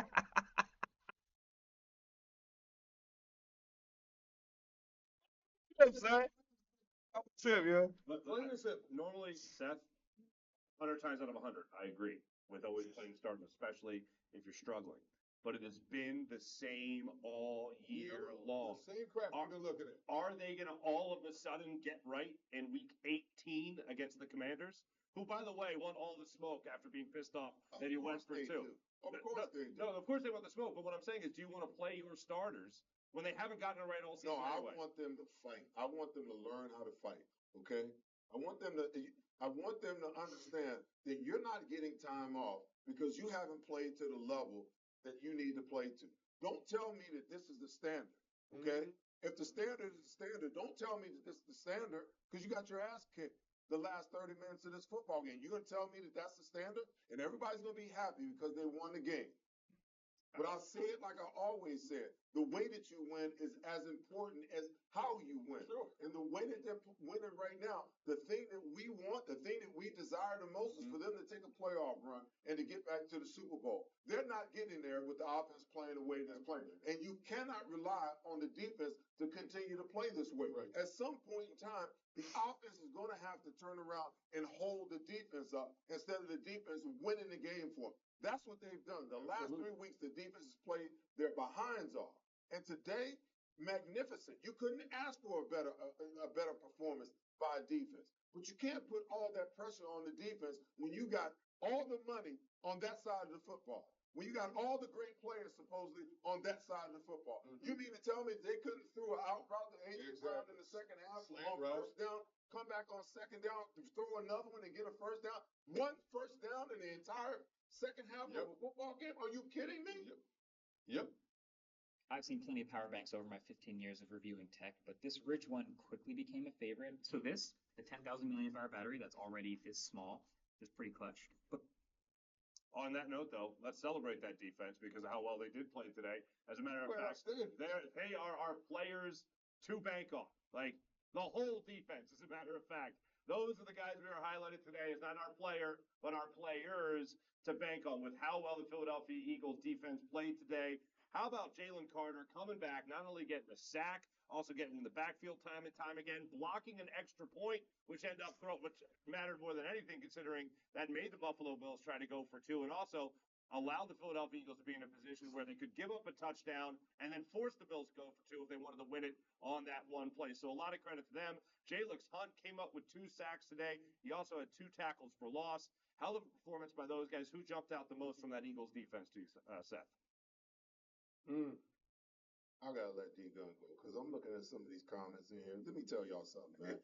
what I'm saying? I'm a trip, yeah. Like I said, normally Seth, 100 times out of 100, I agree with always playing starting, especially if you're struggling. But it has been the same all year long. The same crap Are, we've been looking at. are they going to all of a sudden get right in week 18 against the Commanders? Who, by the way, want all the smoke after being pissed off that he went for two. Of course they do. No, of course they want the smoke. But what I'm saying is, do you want to play your starters when they haven't gotten it right all season No, I anyway? want them to fight. I want them to learn how to fight. Okay. I want them to. I want them to understand that you're not getting time off because you haven't played to the level that you need to play to. Don't tell me that this is the standard. Okay. If the standard is the standard, don't tell me that this is the standard because you got your ass kicked the last 30 minutes of this football game. You're gonna tell me that that's the standard, and everybody's gonna be happy because they won the game. But I'll say it like I always said. The way that you win is as important as how you win. Sure. And the way that they're winning right now, the thing that we want, the thing that we desire the most is for them to take a playoff run and to get back to the Super Bowl. They're not getting there with the offense playing the way they're playing. And you cannot rely on the defense to continue to play this way. Right. At some point in time, the offense is going to have to turn around and hold the defense up instead of the defense winning the game for them. That's what they've done. The last 3 weeks, the defense has played their behinds off. And today, magnificent. You couldn't ask for a better performance by a defense. But you can't put all that pressure on the defense when you got all the money on that side of the football. When you got all the great players supposedly on that side of the football. You mean to tell me they couldn't throw an out route to A.J. Brown in the second half on first down, come back on second down, throw another one and get a first down? One first down in the entire second half of a football game? Are you kidding me? Yep. I've seen plenty of power banks over my 15 years of reviewing tech, but this Ridge one quickly became a favorite. So this, the 10,000 milliamp hour battery that's already this small, is pretty clutch. But On that note, though, let's celebrate that defense because of how well they did play today. As a matter of Well, fact, they are our players to bank on. Like, the whole defense, as a matter of fact. Those are the guys we are highlighted today as not our player, but our players to bank on with how well the Philadelphia Eagles defense played today. How about Jalen Carter coming back, not only getting a sack, also getting in the backfield time and time again, blocking an extra point, which which mattered more than anything considering that made the Buffalo Bills try to go for two, and also allowed the Philadelphia Eagles to be in a position where they could give up a touchdown and then force the Bills to go for two if they wanted to win it on that one play. So a lot of credit to them. Jalix Hunt came up with 2 sacks today. He also had 2 tackles for loss. Hell of a performance by those guys. Who jumped out the most from that Eagles defense to you, Seth? I gotta let D Gun go because I'm looking at some of these comments in here. Let me tell y'all something, man.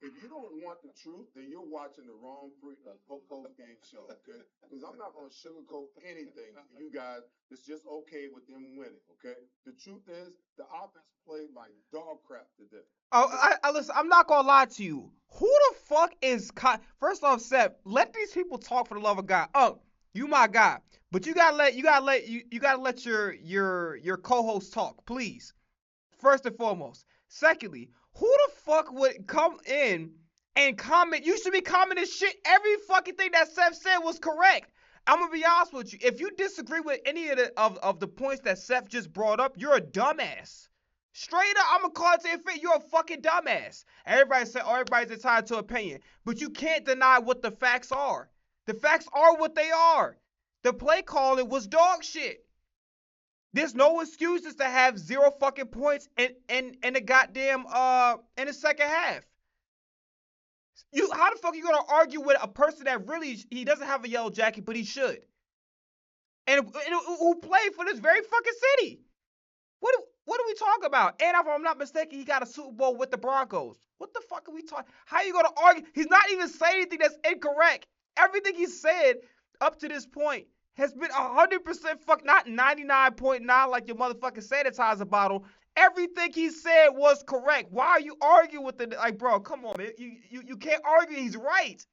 If you don't want the truth, then you're watching the wrong post game show, okay? Because I'm not gonna sugarcoat anything for you guys. It's just okay with them winning, okay? The truth is, the offense played like dog crap today. Oh, I listen. I'm not gonna lie to you. Who the fuck is? First off, Seth, let these people talk for the love of God. Oh, you my guy, but you gotta let your co-host talk, please. First and foremost. Secondly, who the fuck would come in and comment? You should be commenting shit. Every fucking thing that Seth said was correct. I'm gonna be honest with you. If you disagree with any of the points that Seth just brought up, you're a dumbass. Straight up, I'm gonna call it to your face. You're a fucking dumbass. Everybody say, oh, everybody's entitled to opinion, but you can't deny what the facts are. The facts are what they are. The play calling was dog shit. There's no excuses to have 0 fucking points in the goddamn in the second half. How the fuck are you gonna argue with a person that really he doesn't have a yellow jacket, but he should, and who played for this very fucking city? What do we talk about? And if I'm not mistaken, he got a Super Bowl with the Broncos. What the fuck are we talking? How are you gonna argue? He's not even saying anything that's incorrect. Everything he said up to this point has been 100% not 99.9 like your motherfucking sanitizer bottle. Everything he said was correct. Why are you arguing with it? Like, bro, come on, man. You can't argue. He's right.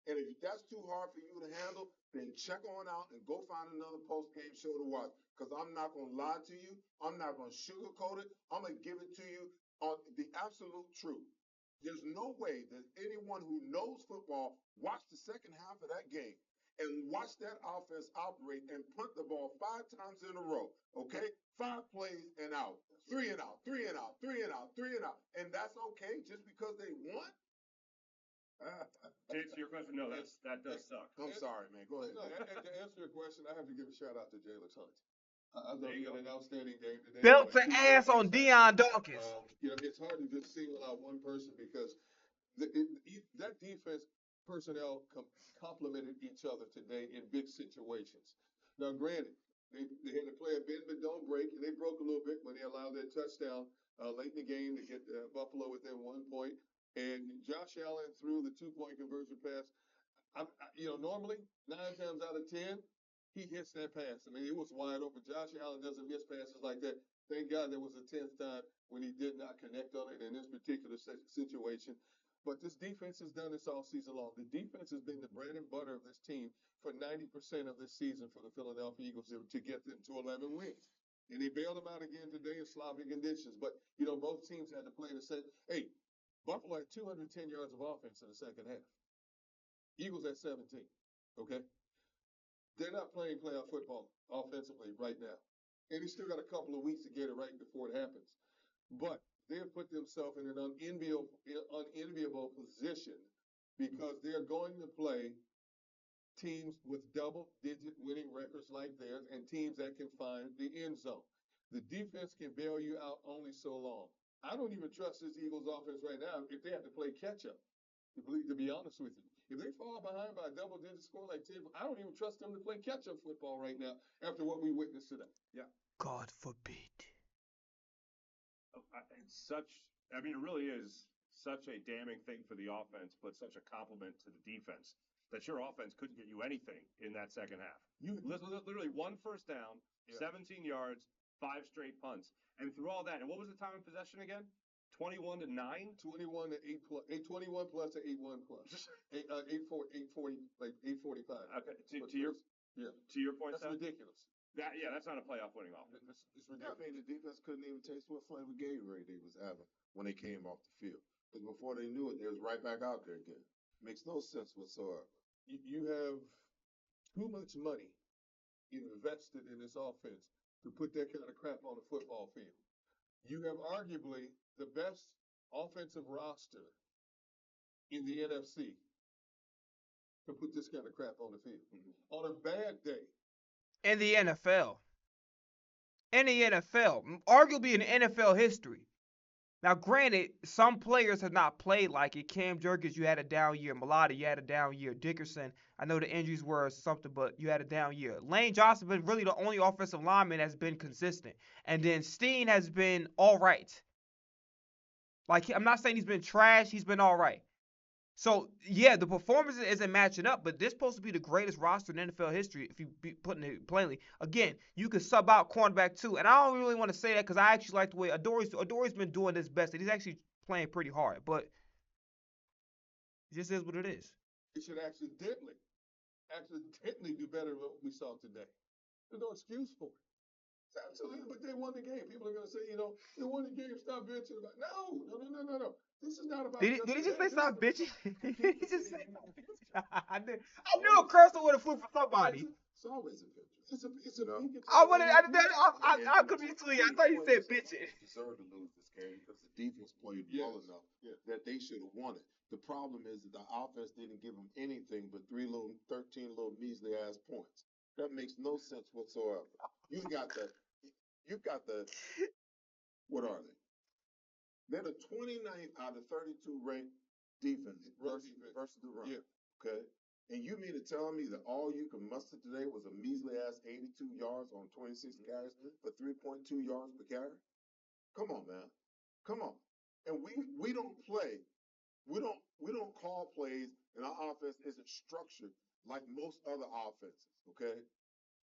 And if that's too hard for you to handle, then check on out and go find another post-game show to watch. Because I'm not going to lie to you. I'm not going to sugarcoat it. I'm going to give it to you on the absolute truth. There's no way that anyone who knows football watched the second half of that game and watch that offense operate and punt the ball 5 times in a row. Okay? 5 plays and out. 3 and out, 3 and out, 3 and out, 3 and out. And that's okay just because they won? To answer your question, no, that does suck. I'm sorry, man. Go ahead. No, and to answer your question, I have to give a shout out to Jalen Hunt. I thought he had an outstanding game today. Belt to Like, ass on Deion Dawkins. you know, it's hard to just single out one person because that defense personnel complemented each other today in big situations. Now, granted, they had to play a bend but don't break, and they broke a little bit when they allowed that touchdown late in the game to get Buffalo within 1 point. And Josh Allen threw the 2-point conversion pass. Normally 9 times out of 10, he hits that pass. I mean, it was wide open. Josh Allen doesn't miss passes like that. Thank God there was a 10th time when he did not connect on it in this particular situation. But this defense has done this all season long. The defense has been the bread and butter of this team for 90% of this season for the Philadelphia Eagles to get them to 11 wins. And they bailed them out again today in sloppy conditions. But, both teams had to play the same. Hey, Buffalo had 210 yards of offense in the second half. Eagles at 17, okay? They're not playing playoff football offensively right now. And they still got a couple of weeks to get it right before it happens. But they have put themselves in an unenviable position because they're going to play teams with double-digit winning records like theirs and teams that can find the end zone. The defense can bail you out only so long. I don't even trust this Eagles offense right now if they have to play catch-up, to be honest with you. If they fall behind by a double-digit score like 10, I don't even trust them to play catch-up football right now after what we witnessed today. Yeah. God forbid. It really is such a damning thing for the offense, but such a compliment to the defense that your offense couldn't get you anything in that second half. You literally 1 first down, 17 yards, 5 straight punts. And through all that, and what was the time of possession again? 21 to 9? 21 to 8 plus, 21 plus to 8-1 plus. 8:45. Okay. To your point, that's Seth? ridiculous. That's not a playoff winning offense. It's I mean, the defense couldn't even taste what flavor Gatorade they was having when they came off the field. Because before they knew it, they was right back out there again. Makes no sense whatsoever. You have too much money invested in this offense to put that kind of crap on the football field. You have arguably the best offensive roster in the NFC to put this kind of crap on the field. On a bad day. In the NFL. Arguably in NFL history. Now, granted, some players have not played like it. Cam Jerkins, you had a down year. Mulata, you had a down year. Dickerson, I know the injuries were something, but you had a down year. Lane Johnson has been really the only offensive lineman that's been consistent. And then Steen has been all right. Like, I'm not saying he's been trash. He's been all right. So, yeah, the performance isn't matching up, but this is supposed to be the greatest roster in NFL history if you be putting it plainly. Again, you could sub out cornerback too, and I don't really want to say that because I actually like the way Adori's been doing this best, and he's actually playing pretty hard, but it just is what it is. He should accidentally do better than what we saw today. There's no excuse for it. Absolutely, but they won the game. People are going to say, they won the game, stop bitching about it. No. This is not about Did he just say stop bitching? Did he just say stop bitching? I knew a cursor would have flew for somebody. It's always a bitch. It's a bitch. I could be sweet. I thought you said bitching. Deserved to lose this game because the defense played well enough that they should have won it. The problem is that the offense didn't give them anything but 13 little measly ass points. That makes no sense whatsoever. You've got the, what are they? They're the 29th out of 32 ranked defense versus the run. Yeah. Okay. And you mean to tell me that all you could muster today was a measly ass 82 yards on 26 carries for 3.2 yards per carry? Come on, man. Come on. And we don't play. We don't call plays, and our offense isn't structured like most other offenses. Okay.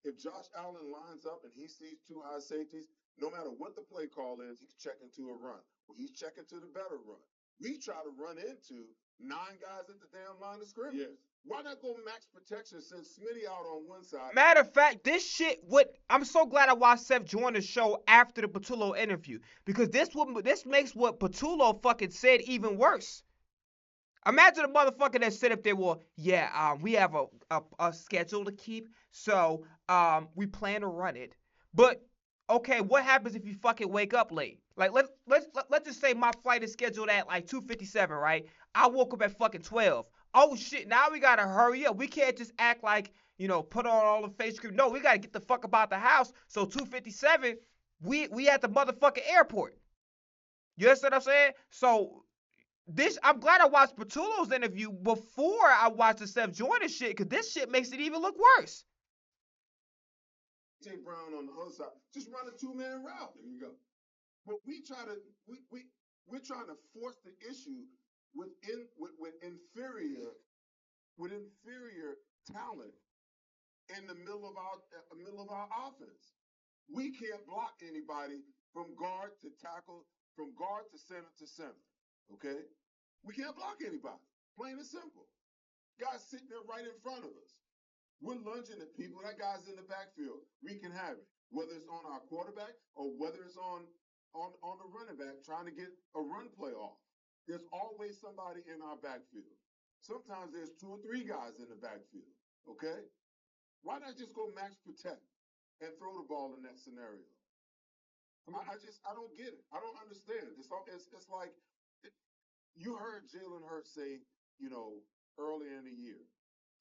If Josh Allen lines up and he sees 2 high safeties, no matter what the play call is, he's checking to a run. Well, he's checking to the better run. We try to run into 9 guys at the damn line of scrimmage. Yes. Why not go max protection, send Smitty out on one side? Matter of fact, this shit I'm so glad I watched Seth Joyner's show after the Patullo interview, because this makes what Patullo fucking said even worse. Imagine a motherfucker that said up there, well, yeah, we have a schedule to keep, so we plan to run it. But okay, what happens if you fucking wake up late? Like let's just say my flight is scheduled at like 2:57, right? I woke up at fucking 12. Oh shit, now we gotta hurry up. We can't just act like, put on all the face cream. No, we gotta get the fuck about the house. So 2:57, we at the motherfucking airport. You understand what I'm saying? So I'm glad I watched Patullo's interview before I watched the Seth Joyner shit, because this shit makes it even look worse. Jay Brown on the other side, just run a 2-man route. There you go. But we're trying to force the issue with inferior talent in the middle of our offense. We can't block anybody from guard to tackle, from guard to center to center. Okay? We can't block anybody. Plain and simple. Guy's sitting there right in front of us. We're lunging at people. That guy's in the backfield wreaking havoc, whether it's on our quarterback or whether it's on the running back trying to get a run play off. There's always somebody in our backfield. Sometimes there's 2 or 3 guys in the backfield. Okay? Why not just go max protect and throw the ball in that scenario? I don't get it. I don't understand. It's like you heard Jalen Hurts say, earlier in the year,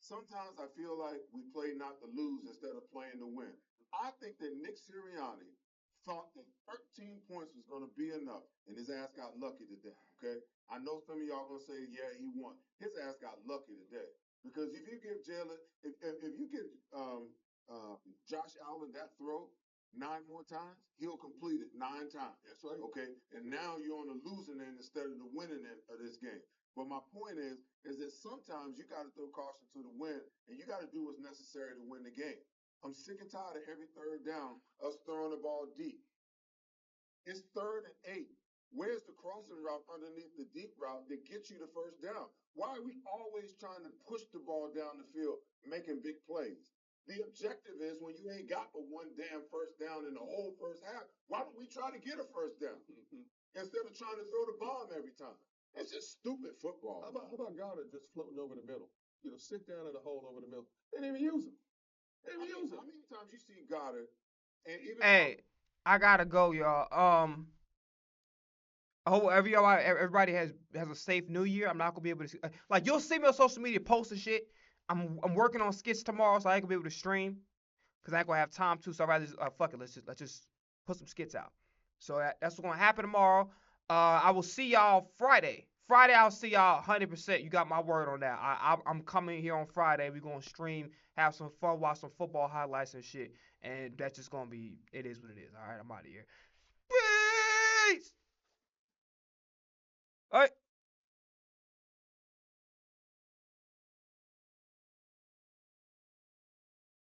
sometimes I feel like we play not to lose instead of playing to win. I think that Nick Sirianni thought that 13 points was going to be enough, and his ass got lucky today, okay? I know some of y'all going to say, yeah, he won. His ass got lucky today. Because if you give Jalen, if you give Josh Allen that throw 9 more times, he'll complete it 9 times. That's right. Okay? And now you're on the losing end instead of the winning end of this game. But my point is that sometimes you got to throw caution to the wind, and you got to do what's necessary to win the game. I'm sick and tired of every third down, us throwing the ball deep. It's 3rd and 8. Where's the crossing route underneath the deep route that gets you the first down? Why are we always trying to push the ball down the field, making big plays? The objective is when you ain't got but 1 damn first down in the whole first half, why don't we try to get a first down instead of trying to throw the bomb every time? It's just stupid football. How about Goddard just floating over the middle? Sit down in the hole over the middle. They didn't even use him. How many times you see Goddard and even Hey, I gotta go, y'all. I hope everybody has a safe New Year. I'm not gonna be able to see, like, you'll see me on social media posting shit. I'm working on skits tomorrow, so I ain't gonna be able to stream because I ain't gonna have time to. So I rather just fuck it. Let's just put some skits out. So that's what's gonna happen tomorrow. I will see y'all Friday. Friday, I'll see y'all 100%. You got my word on that. I'm coming here on Friday. We're gonna stream, have some fun, watch some football highlights and shit. And that's just gonna be. It is what it is. All right, I'm out of here. Peace. All right.